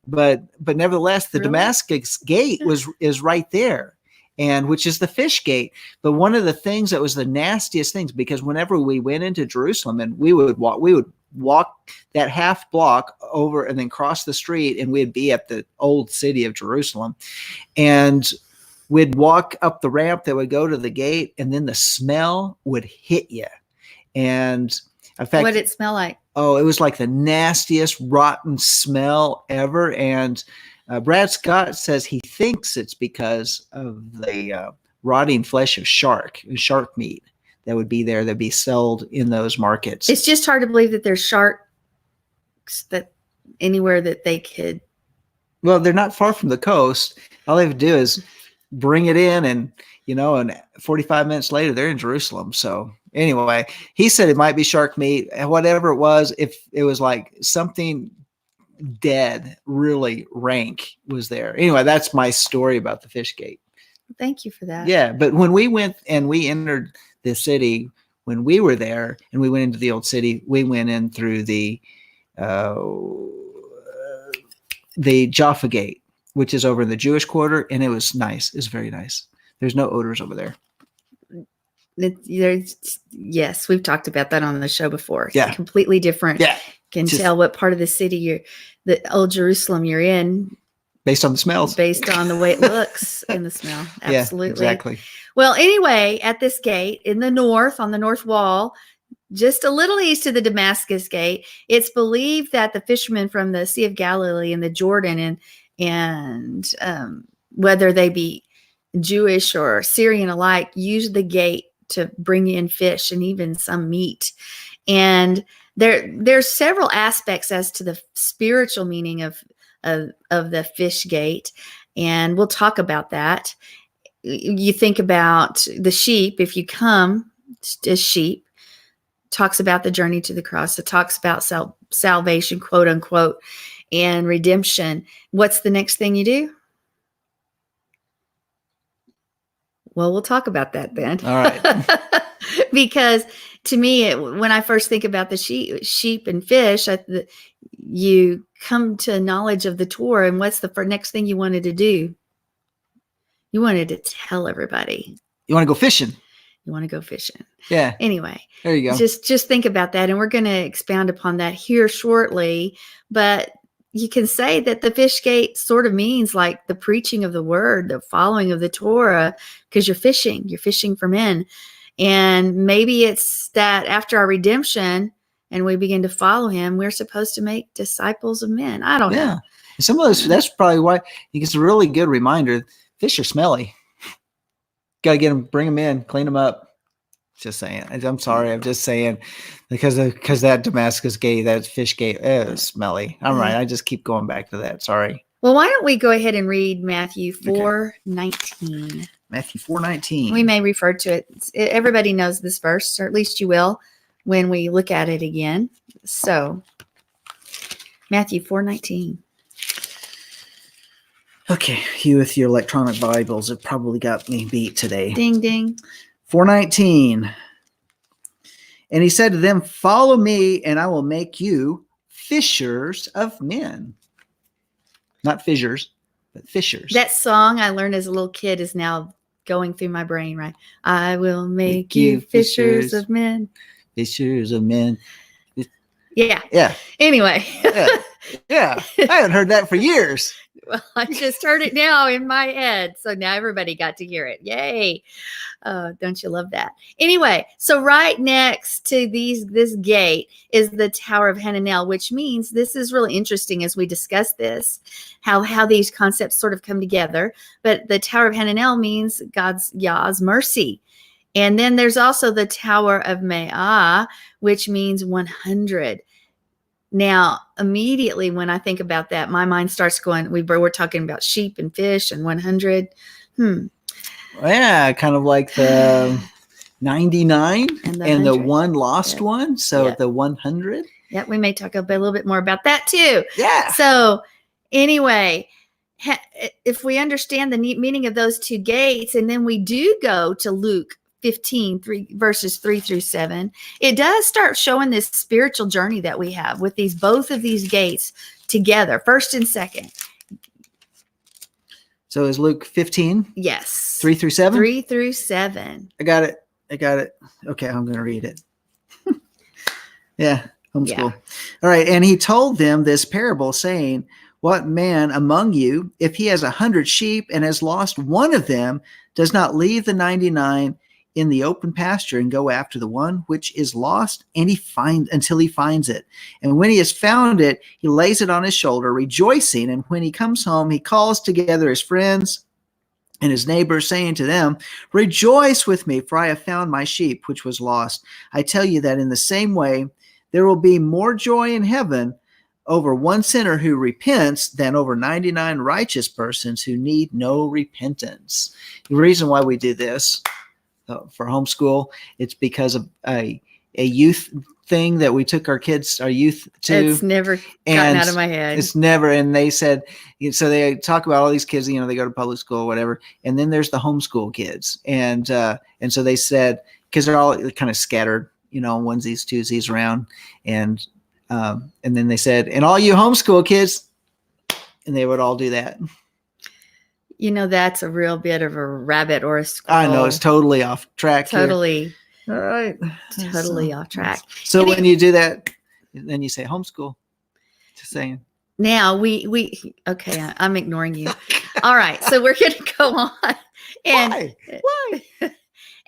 S1: But nevertheless, the Damascus gate is right there, and which is the fish gate. But one of the things that was the nastiest things, because whenever we went into Jerusalem and we would walk that half block over and then cross the street, and we'd be at the old city of Jerusalem, and we'd walk up the ramp that would go to the gate, and then the smell would hit you. And in fact,
S2: what did it smell like?
S1: Oh, it was like the nastiest rotten smell ever. And Brad Scott says he thinks it's because of the rotting flesh of shark meat that would be there, that'd be sold in those markets.
S2: It's just hard to believe that there's sharks that anywhere that they could.
S1: Well, they're not far from the coast. All they have to do is bring it in, and 45 minutes later, they're in Jerusalem. So anyway, he said it might be shark meat, whatever it was. If it was like something dead, really rank was there. Anyway, that's my story about the fish gate.
S2: Thank you for that.
S1: Yeah. But when we went and we entered the city, when we were there and we went into the old city, we went in through the Jaffa gate, which is over in the Jewish quarter. And it was nice. It's very nice. There's no odors over there.
S2: Yes, we've talked about that on the show before.
S1: Yeah.
S2: It's completely different.
S1: Yeah.
S2: Can tell what part of the city the old Jerusalem you're in.
S1: Based on the smells.
S2: Based on the way it looks and the smell. Absolutely.
S1: Yeah, exactly.
S2: Well, anyway, at this gate in the north, on the north wall, just a little east of the Damascus gate, it's believed that the fishermen from the Sea of Galilee and the Jordan and whether they be Jewish or Syrian alike, used the gate to bring in fish and even some meat. And there's several aspects as to the spiritual meaning of the fish gate, and we'll talk about that. You think about the sheep. If you come as sheep, talks about the journey to the cross. It talks about salvation, quote unquote, and redemption. What's the next thing you do? Well, we'll talk about that then.
S1: All right.
S2: Because to me, when I first think about the sheep and fish, you come to knowledge of the Torah. And what's the next thing you wanted to do? You wanted to tell everybody.
S1: You want to go fishing.
S2: You want to go fishing.
S1: Yeah.
S2: Anyway,
S1: there you go.
S2: Just think about that. And we're going to expound upon that here shortly. But you can say that the fish gate sort of means like the preaching of the word, the following of the Torah, because you're fishing for men. And maybe it's that after our redemption and we begin to follow him, we're supposed to make disciples of men. I don't know.
S1: Some of those, that's probably why it's a really good reminder. Fish are smelly. Got to get them, bring them in, clean them up. Just saying. I'm sorry. I'm just saying because that Damascus gate, that fish gate, is smelly. I'm right. I just keep going back to that. Sorry.
S2: Well, why don't we go ahead and read Matthew 4:19.
S1: Matthew 4:19.
S2: We may refer to it. Everybody knows this verse, or at least you will when we look at it again. So, Matthew 4:19.
S1: Okay, you with your electronic Bibles have probably got me beat today.
S2: Ding, ding.
S1: 4:19. And he said to them, follow me, and I will make you fishers of men. Not fissures, but fishers.
S2: That song I learned as a little kid is now going through my brain, right? I will make you fishers of men.
S1: Fishers of men.
S2: Yeah.
S1: Yeah.
S2: Anyway.
S1: Yeah. I haven't heard that for years.
S2: Well, I just heard it now in my head. So now everybody got to hear it. Yay. Don't you love that? Anyway, so right next to this gate is the Tower of Hananel, which means this is really interesting as we discuss this, how these concepts sort of come together. But the Tower of Hananel means Yah's mercy. And then there's also the Tower of Me'ah, which means 100. Now, immediately when I think about that, my mind starts going, we're talking about sheep and fish and 100.
S1: Yeah, kind of like the 99 and the one lost one. So the 100.
S2: Yeah, we may talk a little bit more about that too.
S1: Yeah.
S2: So anyway, if we understand the meaning of those two gates, and then we do go to Luke 15, verses 3 through 7, it does start showing this spiritual journey that we have with both of these gates together, first and second.
S1: So is Luke 15?
S2: Yes.
S1: 3 through 7?
S2: 3 through 7.
S1: I got it. Okay, I'm going to read it. Yeah, homeschool. Yeah. All right. And he told them this parable, saying, what man among you, if he has 100 sheep and has lost one of them, does not leave the 99 in the open pasture and go after the one which is lost until he finds it. And when he has found it, he lays it on his shoulder, rejoicing. And when he comes home, he calls together his friends and his neighbors, saying to them, rejoice with me, for I have found my sheep, which was lost. I tell you that in the same way, there will be more joy in heaven over one sinner who repents than over 99 righteous persons who need no repentance. The reason why we do this for homeschool, it's because of a youth thing that we took our youth to.
S2: It's never gotten out of my head.
S1: It's never. And they said, so they talk about all these kids, they go to public school or whatever. And then there's the homeschool kids. And so they said, because they're all kind of scattered, onesies, twosies around. And then they said, and all you homeschool kids, and they would all do that.
S2: That's a real bit of a rabbit or a squirrel.
S1: I know, it's totally off track.
S2: Totally.
S1: Here. All right.
S2: Totally off track.
S1: So when you do that, then you say homeschool. Just saying.
S2: Now okay, I'm ignoring you. All right. So we're going to go on. And
S1: Why?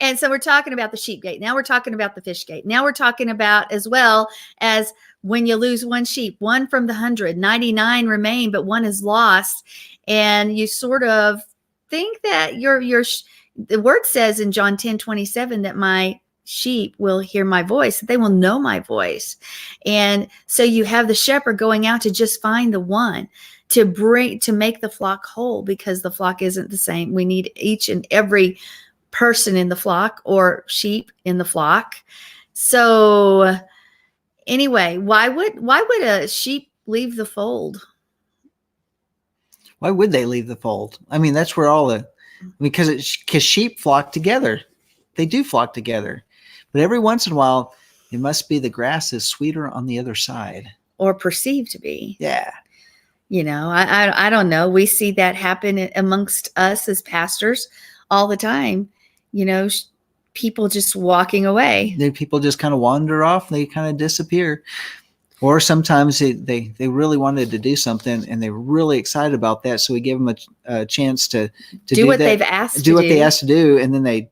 S2: And so we're talking about the sheep gate. Now we're talking about the fish gate. Now we're talking about, as well as when you lose one sheep, one from the 100, 99 remain, but one is lost. And you sort of think that the word says in John 10:27 that my sheep will hear my voice, that they will know my voice. And so you have the shepherd going out to just find the one to make the flock whole, because the flock isn't the same. We need each and every person in the flock, or sheep in the flock. So anyway, why would a sheep leave the fold?
S1: Why would they leave the fold? I mean, that's where because sheep flock together. They do flock together. But every once in a while, it must be the grass is sweeter on the other side.
S2: Or perceived to be.
S1: Yeah.
S2: I don't know. We see that happen amongst us as pastors all the time. People just walking away.
S1: People just kind of wander off. They kind of disappear. Or sometimes they really wanted to do something and they were really excited about that. So we give them a chance to
S2: do what they've asked to do.
S1: What they asked to do. And then they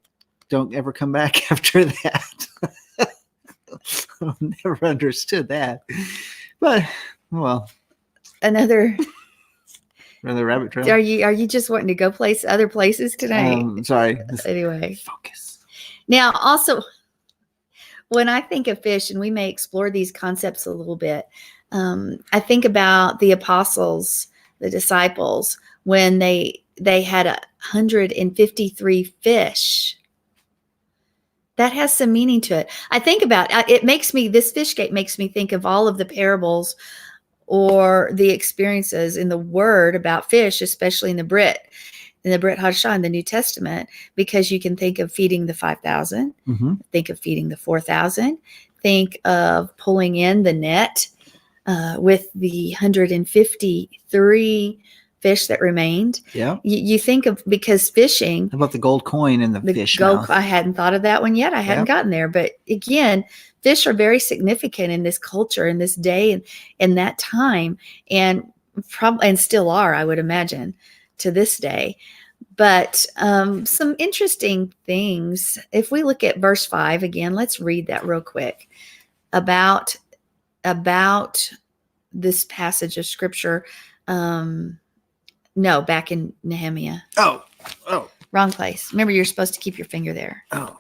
S1: don't ever come back after that. I've never understood that. But, well.
S2: Another
S1: rabbit trail.
S2: Are you just wanting to go other places tonight?
S1: Sorry.
S2: Anyway.
S1: Focus.
S2: Now, also, when I think of fish, and we may explore these concepts a little bit, I think about the apostles, the disciples, when they had 153 fish. That has some meaning to it. I think about this fish gate makes me think of all of the parables or the experiences in the Word about fish, especially in the Brit. in the Brit Hadashah in the New Testament, because you can think of feeding the 5,000, think of feeding the 4,000, think of pulling in the net with the 153 fish that remained.
S1: Yeah.
S2: You think of, because fishing.
S1: How about the gold coin in the fish mouth?
S2: I hadn't thought of that one yet. I hadn't gotten there. But again, fish are very significant in this culture, in this day, and in that time, and probably, and still are, I would imagine, to this day. But some interesting things. If we look at verse 5 again, let's read that real quick about this passage of scripture. No, back in Nehemiah.
S1: Oh,
S2: Wrong place. Remember, you're supposed to keep your finger there.
S1: oh.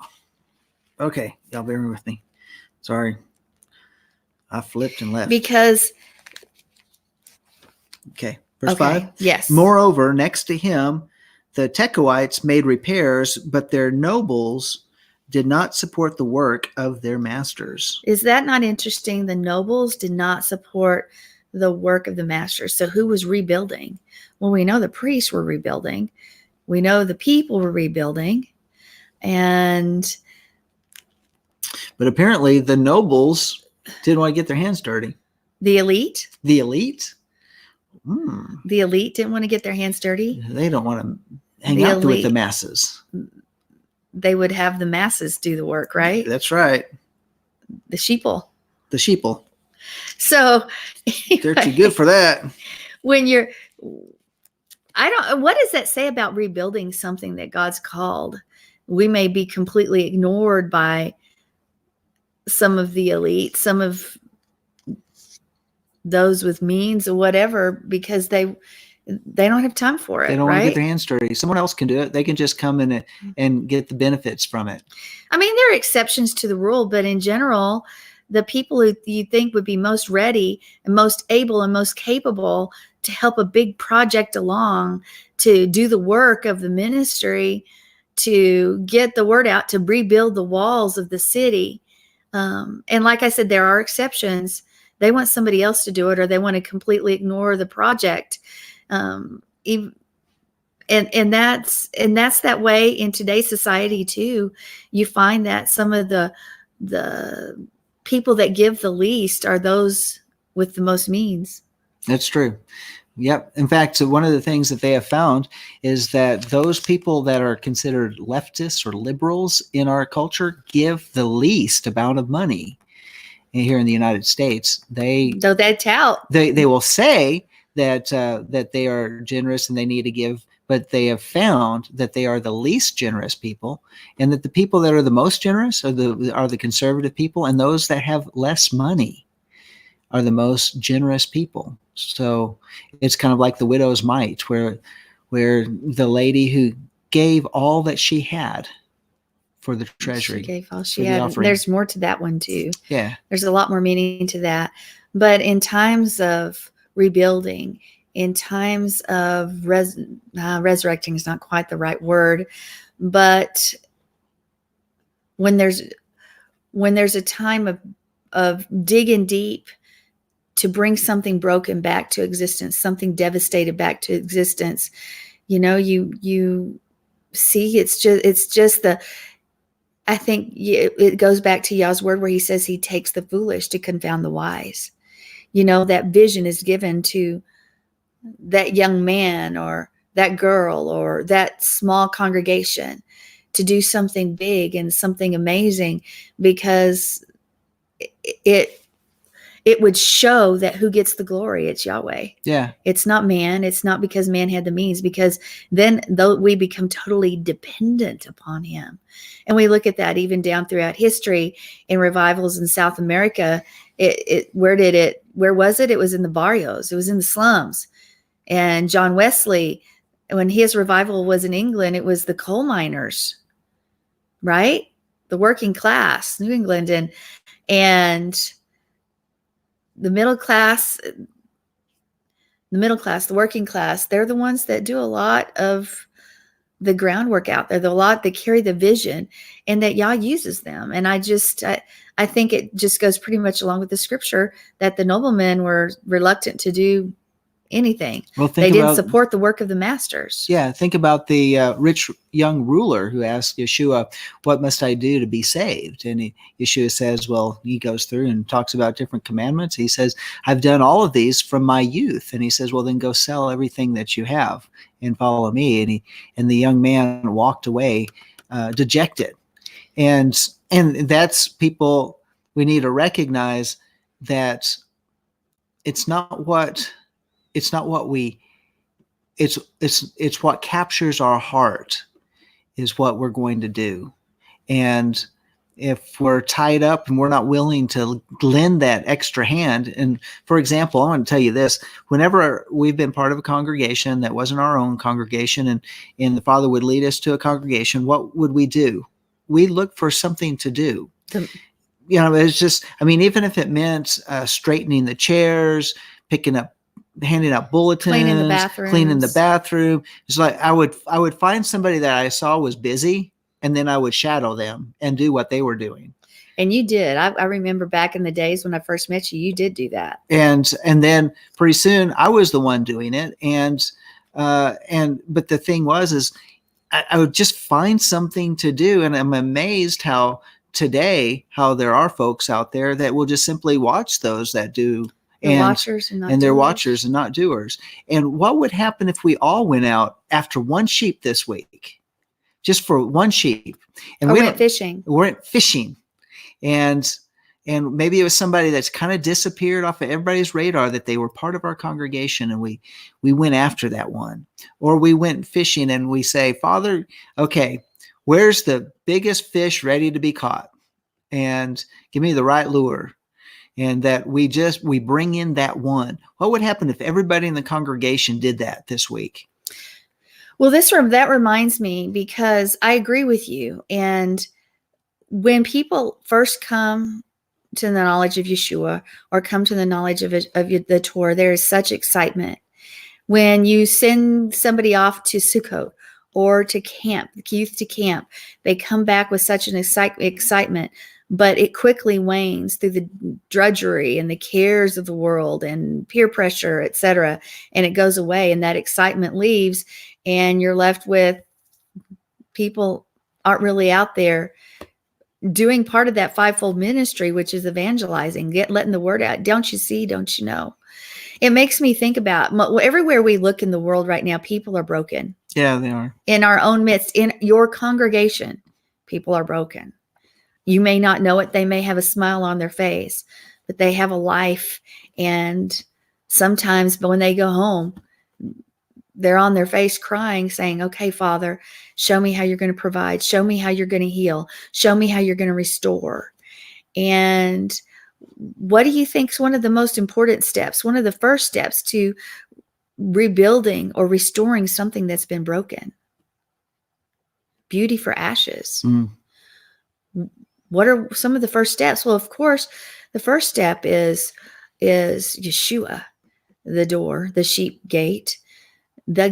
S1: Okay, y'all bear with me. Sorry, I flipped and left.
S2: Because
S1: okay, verse 5.
S2: Yes.
S1: Moreover, next to him, the Tekoites made repairs, but their nobles did not support the work of their masters.
S2: Is that not interesting? The nobles did not support the work of the masters. So who was rebuilding? Well, we know the priests were rebuilding. We know the people were rebuilding. But
S1: apparently the nobles didn't want to get their hands dirty.
S2: The elite?
S1: The elite?
S2: The elite didn't want to get their hands dirty?
S1: They don't want to hang out with the masses.
S2: They would have the masses do the work, right?
S1: That's right.
S2: The sheeple.
S1: The sheeple.
S2: So
S1: they're too good for that.
S2: What does that say about rebuilding something that God's called? We may be completely ignored by some of the elite, some of those with means or whatever, because they don't have time for it.
S1: They don't
S2: right?
S1: want to get their hands dirty. Someone else can do it. They can just come in and get the benefits from it.
S2: I mean, there are exceptions to the rule, but in general, the people who you think would be most ready and most able and most capable to help a big project along, to do the work of the ministry, to get the word out, to rebuild the walls of the city. And like I said, there are exceptions. They want somebody else to do it, or they want to completely ignore the project. And that's that way in today's society too. You find that some of the people that give the least are those with the most means.
S1: That's true. Yep. In fact, so one of the things that they have found is that those people that are considered leftists or liberals in our culture give the least amount of money. And here in the United States, they will say that they are generous and they need to give, but they have found that they are the least generous people, and that the people that are the most generous are the conservative people, and those that have less money are the most generous people. So it's kind of like the widow's mite, where the lady who gave all that she had for the treasury.
S2: She gave all she had. There's more to that one too.
S1: Yeah.
S2: There's a lot more meaning to that. But in times of rebuilding, in times of resurrecting is not quite the right word, but when there's a time of digging deep to bring something broken back to existence, something devastated back to existence, you see, it's just I think it goes back to Yah's word where he says he takes the foolish to confound the wise. That vision is given to that young man or that girl or that small congregation to do something big and something amazing, because it would show that who gets the glory. It's Yahweh.
S1: Yeah.
S2: It's not man. It's not because man had the means, because then though we become totally dependent upon him. And we look at that even down throughout history in revivals in South America. Where was it? It was in the barrios. It was in the slums. And John Wesley, when his revival was in England, it was the coal miners, right? The working class, New England, and the middle class, the working class, they're the ones that do a lot of the groundwork out there. They're a lot that carry the vision, and that Yah uses them. And I think it just goes pretty much along with the scripture that the noblemen were reluctant to do anything.
S1: Well,
S2: They didn't support the work of the masters.
S1: Yeah, think about the rich young ruler who asked Yeshua, "What must I do to be saved?" And Yeshua says, well, he goes through and talks about different commandments. He says, "I've done all of these from my youth." And he says, "Well, then go sell everything that you have and follow me." And the young man walked away dejected. And that's people. We need to recognize that it's not what we. It's what captures our heart is what we're going to do. And if we're tied up and we're not willing to lend that extra hand, and for example, I want to tell you this, whenever we've been part of a congregation that wasn't our own congregation, and the Father would lead us to a congregation, what would we do? We look for something to do. It's just, even if it meant straightening the chairs, handing out bulletins, cleaning the bathroom. It's like I would find somebody that I saw was busy, and then I would shadow them and do what they were doing.
S2: And you did. I remember back in the days when I first met you, you did do that.
S1: And then pretty soon I was the one doing it. But the thing was I would just find something to do. And I'm amazed how there are folks out there that will just simply watch those that do.
S2: They're watchers
S1: and not doers. And what would happen if we all went out after one sheep this week, just for one sheep, and
S2: we went fishing?
S1: And maybe it was somebody that's kind of disappeared off of everybody's radar that they were part of our congregation, and we went after that one, or we went fishing and we say, "Father, okay, where's the biggest fish ready to be caught? And give me the right lure." And that we bring in that one. What would happen if everybody in the congregation did that this week?
S2: Well, that reminds me, because I agree with you. And when people first come to the knowledge of Yeshua or come to the knowledge of the Torah, there is such excitement. When you send somebody off to Sukkot or to camp, youth to camp, they come back with such an excitement. But it quickly wanes through the drudgery and the cares of the world and peer pressure, et cetera. And it goes away, and that excitement leaves, and you're left with people aren't really out there doing part of that fivefold ministry, which is evangelizing, letting the word out. Don't you see? Don't you know? It makes me think about everywhere we look in the world right now, people are broken.
S1: Yeah, they are.
S2: In our own midst, in your congregation, people are broken. You may not know it. They may have a smile on their face, but they have a life. And sometimes when they go home, they're on their face crying, saying, "Okay, Father, show me how you're going to provide. Show me how you're going to heal. Show me how you're going to restore." And what do you think is one of the most important steps, one of the first steps to rebuilding or restoring something that's been broken? Beauty for ashes. What are some of the first steps? Well, of course, the first step is Yeshua, the door, the sheep gate, the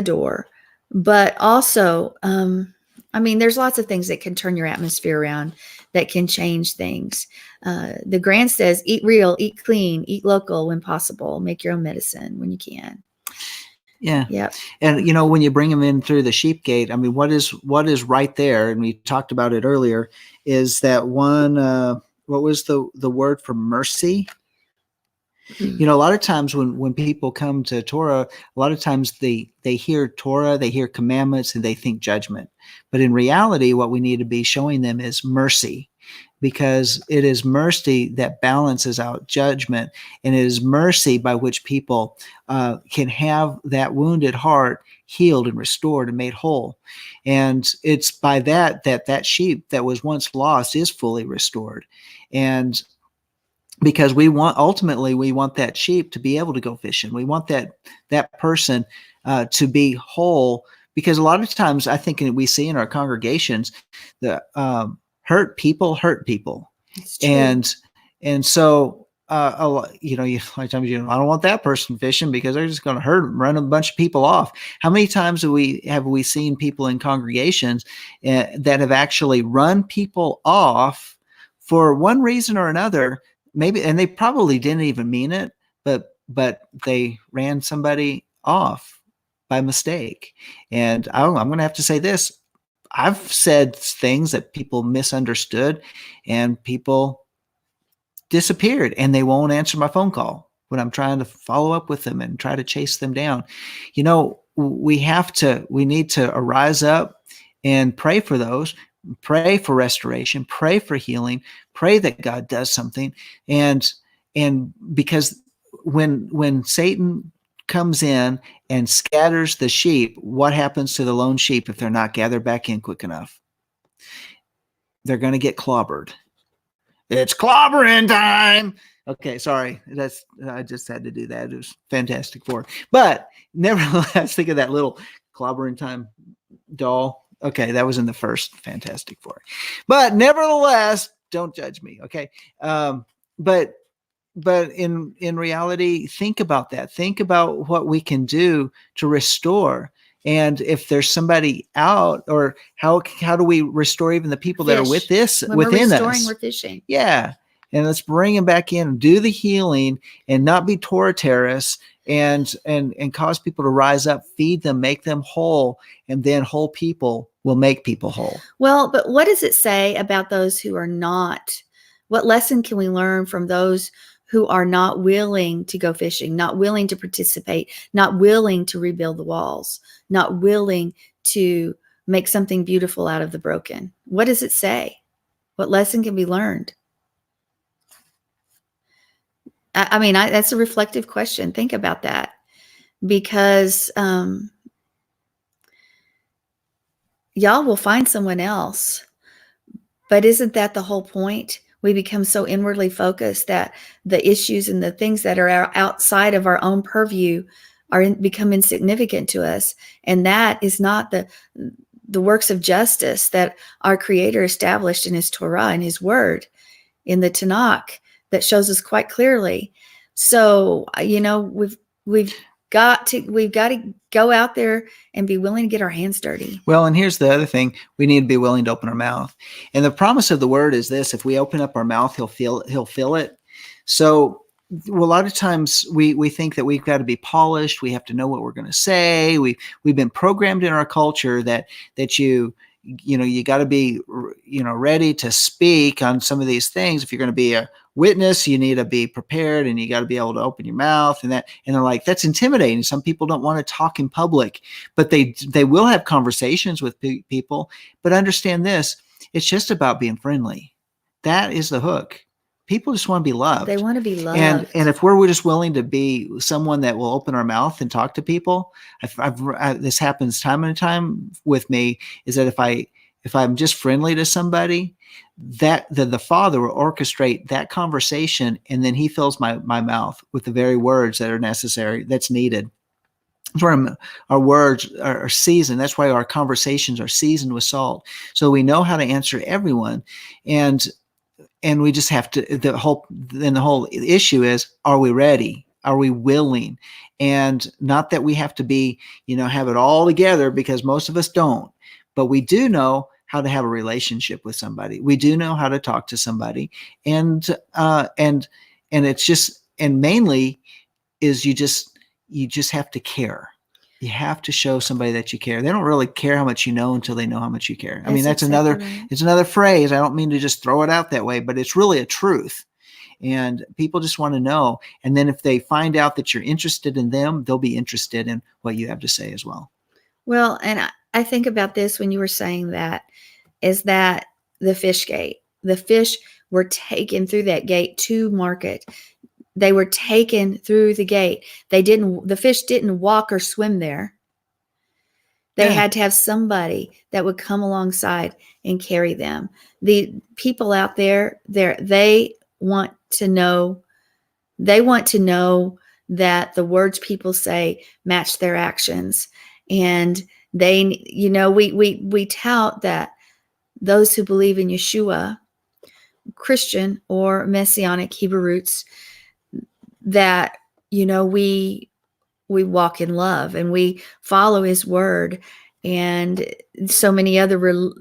S2: door. But also, there's lots of things that can turn your atmosphere around, that can change things. The Grand says, eat real, eat clean, eat local when possible, make your own medicine when you can.
S1: Yeah.
S2: Yep.
S1: And when you bring them in through the sheep gate, what is right there, and we talked about it earlier, is that one, what was the word for mercy? A lot of times when people come to Torah, a lot of times they hear Torah, they hear commandments, and they think judgment. But in reality, what we need to be showing them is mercy, because it is mercy that balances out judgment, and it is mercy by which people can have that wounded heart healed and restored and made whole. And it's by that sheep that was once lost is fully restored. And because we want that sheep to be able to go fishing. We want that person to be whole, because a lot of times I think we see in our congregations the hurt people. And so a lot of times I don't want that person fishing because they're just going to hurt them, run a bunch of people off. How many times have we seen people in congregations that have actually run people off for one reason or another? Maybe, and they probably didn't even mean it, but but they ran somebody off by mistake. And I'm going to have to say this. I've said things that people misunderstood, and people disappeared, and they won't answer my phone call when I'm trying to follow up with them and try to chase them down. We need to arise up and pray for those, pray for restoration, pray for healing, pray that God does something. And because when Satan comes in and scatters the sheep, what happens to the lone sheep if they're not gathered back in quick enough? They're going to get clobbered. It's clobbering time. Okay, sorry. I just had to do that. It was Fantastic Four. But nevertheless, think of that little clobbering time doll. Okay, that was in the first Fantastic Four. But nevertheless, don't judge me. Okay. But in reality, think about that. Think about what we can do to restore. And if there's somebody out, or how do we restore even the people that are with this
S2: when
S1: within
S2: we're restoring,
S1: us?
S2: we're fishing.
S1: Yeah. And let's bring them back in and do the healing, and not be Torah terrorists, and cause people to rise up, feed them, make them whole, and then whole people will make people whole.
S2: Well, but what does it say about those who are not? What lesson can we learn from those who are not willing to go fishing, not willing to participate, not willing to rebuild the walls, not willing to make something beautiful out of the broken? What does it say? What lesson can be learned? I mean, that's a reflective question. Think about that, because y'all will find someone else. But isn't that the whole point? We become so inwardly focused that the issues and the things that are outside of our own purview become insignificant to us. And that is not the works of justice that our Creator established in His Torah and His Word in the Tanakh, that shows us quite clearly. So, we've got to go out there and be willing to get our hands dirty.
S1: Well, and here's the other thing. We need to be willing to open our mouth. And the promise of the Word is this: if we open up our mouth, he'll fill it. So a lot of times we think that we've got to be polished. We have to know what we're going to say. We've been programmed in our culture that you got to be, ready to speak on some of these things. If you're going to be a witness, you need to be prepared, and you got to be able to open your mouth, and they're like, that's intimidating. Some people don't want to talk in public, but they will have conversations with people. But understand this: it's just about being friendly. That is the hook. People just want to be loved.
S2: They want to be loved.
S1: And if we're just willing to be someone that will open our mouth and talk to people, this happens time and time with me, is that if I'm just friendly to somebody, that the Father will orchestrate that conversation, and then He fills my mouth with the very words that are necessary, that's needed. That's where our words are seasoned. That's why our conversations are seasoned with salt. So we know how to answer everyone. And we just have to, the whole issue is, are we ready? Are we willing? And not that we have to be, have it all together, because most of us don't, but we do know how to have a relationship with somebody. We do know how to talk to somebody. And it's just, and mainly is you just have to care. You have to show somebody that you care. They don't really care how much you know until they know how much you care. I mean, that's exactly right. It's another phrase. I don't mean to just throw it out that way, but it's really a truth. And people just want to know. And then if they find out that you're interested in them, they'll be interested in what you have to say as well.
S2: Well, and I think about this when you were saying that, is that the fish gate, the fish were taken through that gate to market. They were taken through the gate. The fish didn't walk or swim there. They had to have somebody that would come alongside and carry them. The people out there, they want to know that the words people say match their actions. And we tout that those who believe in Yeshua, Christian or Messianic Hebrew roots, that we walk in love and we follow His word. And so many other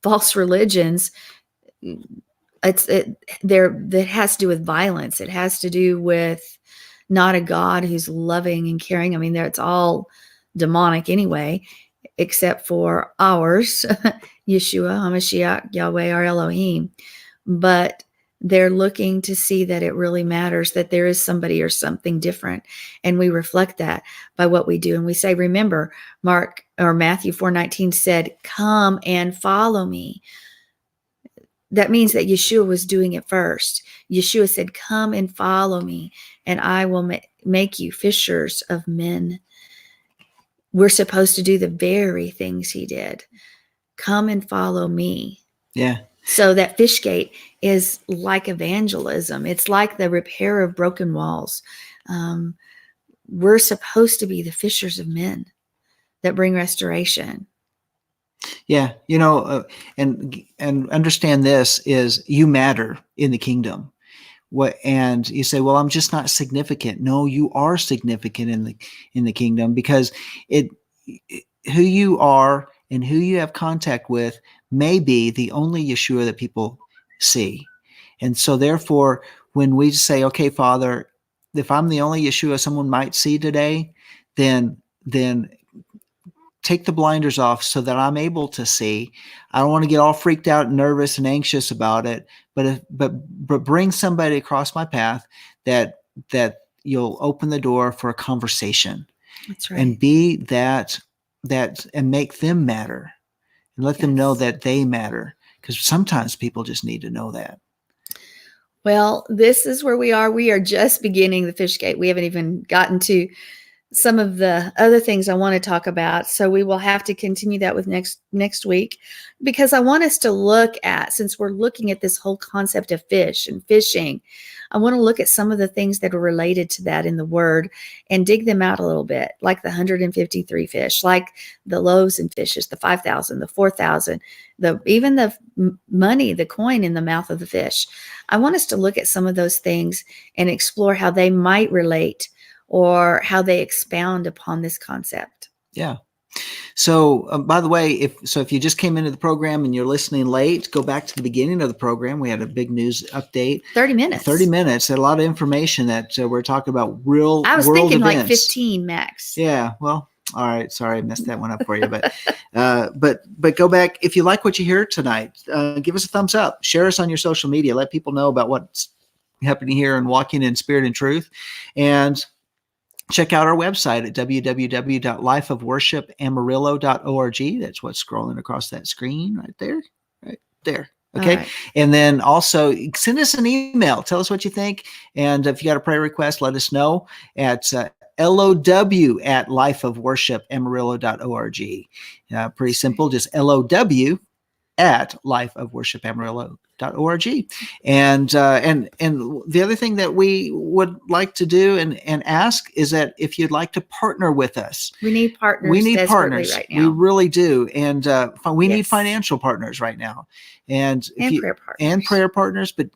S2: false religions, that has to do with violence. It has to do with not a God who's loving and caring. I mean, it's all demonic anyway, except for ours, Yeshua, HaMashiach, Yahweh, our Elohim. But they're looking to see that it really matters, that there is somebody or something different. And we reflect that by what we do. And we say, remember, Matthew 4:19 said, come and follow me. That means that Yeshua was doing it first. Yeshua said, come and follow me, and I will make you fishers of men. We're supposed to do the very things he did. Come and follow me.
S1: Yeah.
S2: So that fish gate is like evangelism. It's like the repair of broken walls. We're supposed to be the fishers of men that bring restoration.
S1: Yeah. And understand this is you matter in the kingdom. And you say, well, I'm just not significant. No, you are significant in the kingdom, because who you are and who you have contact with may be the only Yeshua that people see. And so therefore, when we say, okay, Father, if I'm the only Yeshua someone might see today, then take the blinders off so that I'm able to see. I don't want to get all freaked out and nervous and anxious about it, but bring somebody across my path that you'll open the door for a conversation.
S2: That's right.
S1: And be that and make them matter, and let them know that they matter, because sometimes people just need to know that.
S2: Well, this is where we are. We are just beginning the fish gate. We haven't even gotten to some of the other things I want to talk about. So we will have to continue that with next week, because I want us to look at, since we're looking at this whole concept of fish and fishing, I want to look at some of the things that are related to that in the word and dig them out a little bit, like the 153 fish, like the loaves and fishes, the 5,000, the 4,000, even the money, the coin in the mouth of the fish. I want us to look at some of those things and explore how they might relate or how they expound upon this concept.
S1: Yeah. So, by the way, if you just came into the program and you're listening late, go back to the beginning of the program. We had a big news update.
S2: 30 minutes.
S1: 30 minutes. A lot of information that we're talking about real
S2: I was
S1: world
S2: thinking
S1: events.
S2: Like 15 max.
S1: Yeah. Well, all right. Sorry, I messed that one up for you. But go back. If you like what you hear tonight, give us a thumbs up. Share us on your social media. Let people know about what's happening here and walking in spirit and truth. And check out our website at www.lifeofworshipamarillo.org. That's what's scrolling across that screen right there. Okay. Right. And then also send us an email. Tell us what you think. And if you got a prayer request, let us know at LOW@lifeofworshipamarillo.org. Pretty simple. Just LOW@lifeofworshipamarillo.org. And the other thing that we would like to do and ask is that if you'd like to partner with us,
S2: we need partners. We need partners right now.
S1: We really do. And we need financial partners right now. And prayer partners. But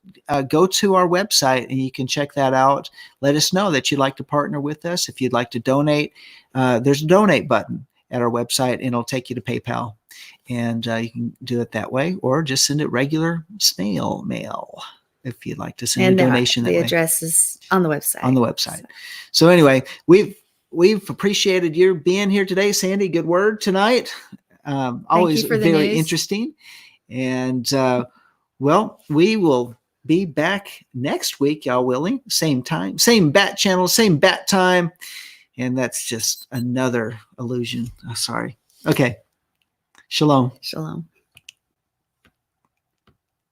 S1: go to our website and you can check that out. Let us know that you'd like to partner with us. If you'd like to donate, there's a donate button at our website, and it'll take you to PayPal. And you can do it that way, or just send it regular snail mail if you'd like to send a donation.
S2: The address is on the website.
S1: So anyway, we've appreciated you being here today, Sandi. Good word tonight. Always very interesting. And well, we will be back next week, y'all willing. Same time, same bat channel, same bat time. And that's just another illusion. Oh, sorry. Okay. Shalom.
S2: Shalom.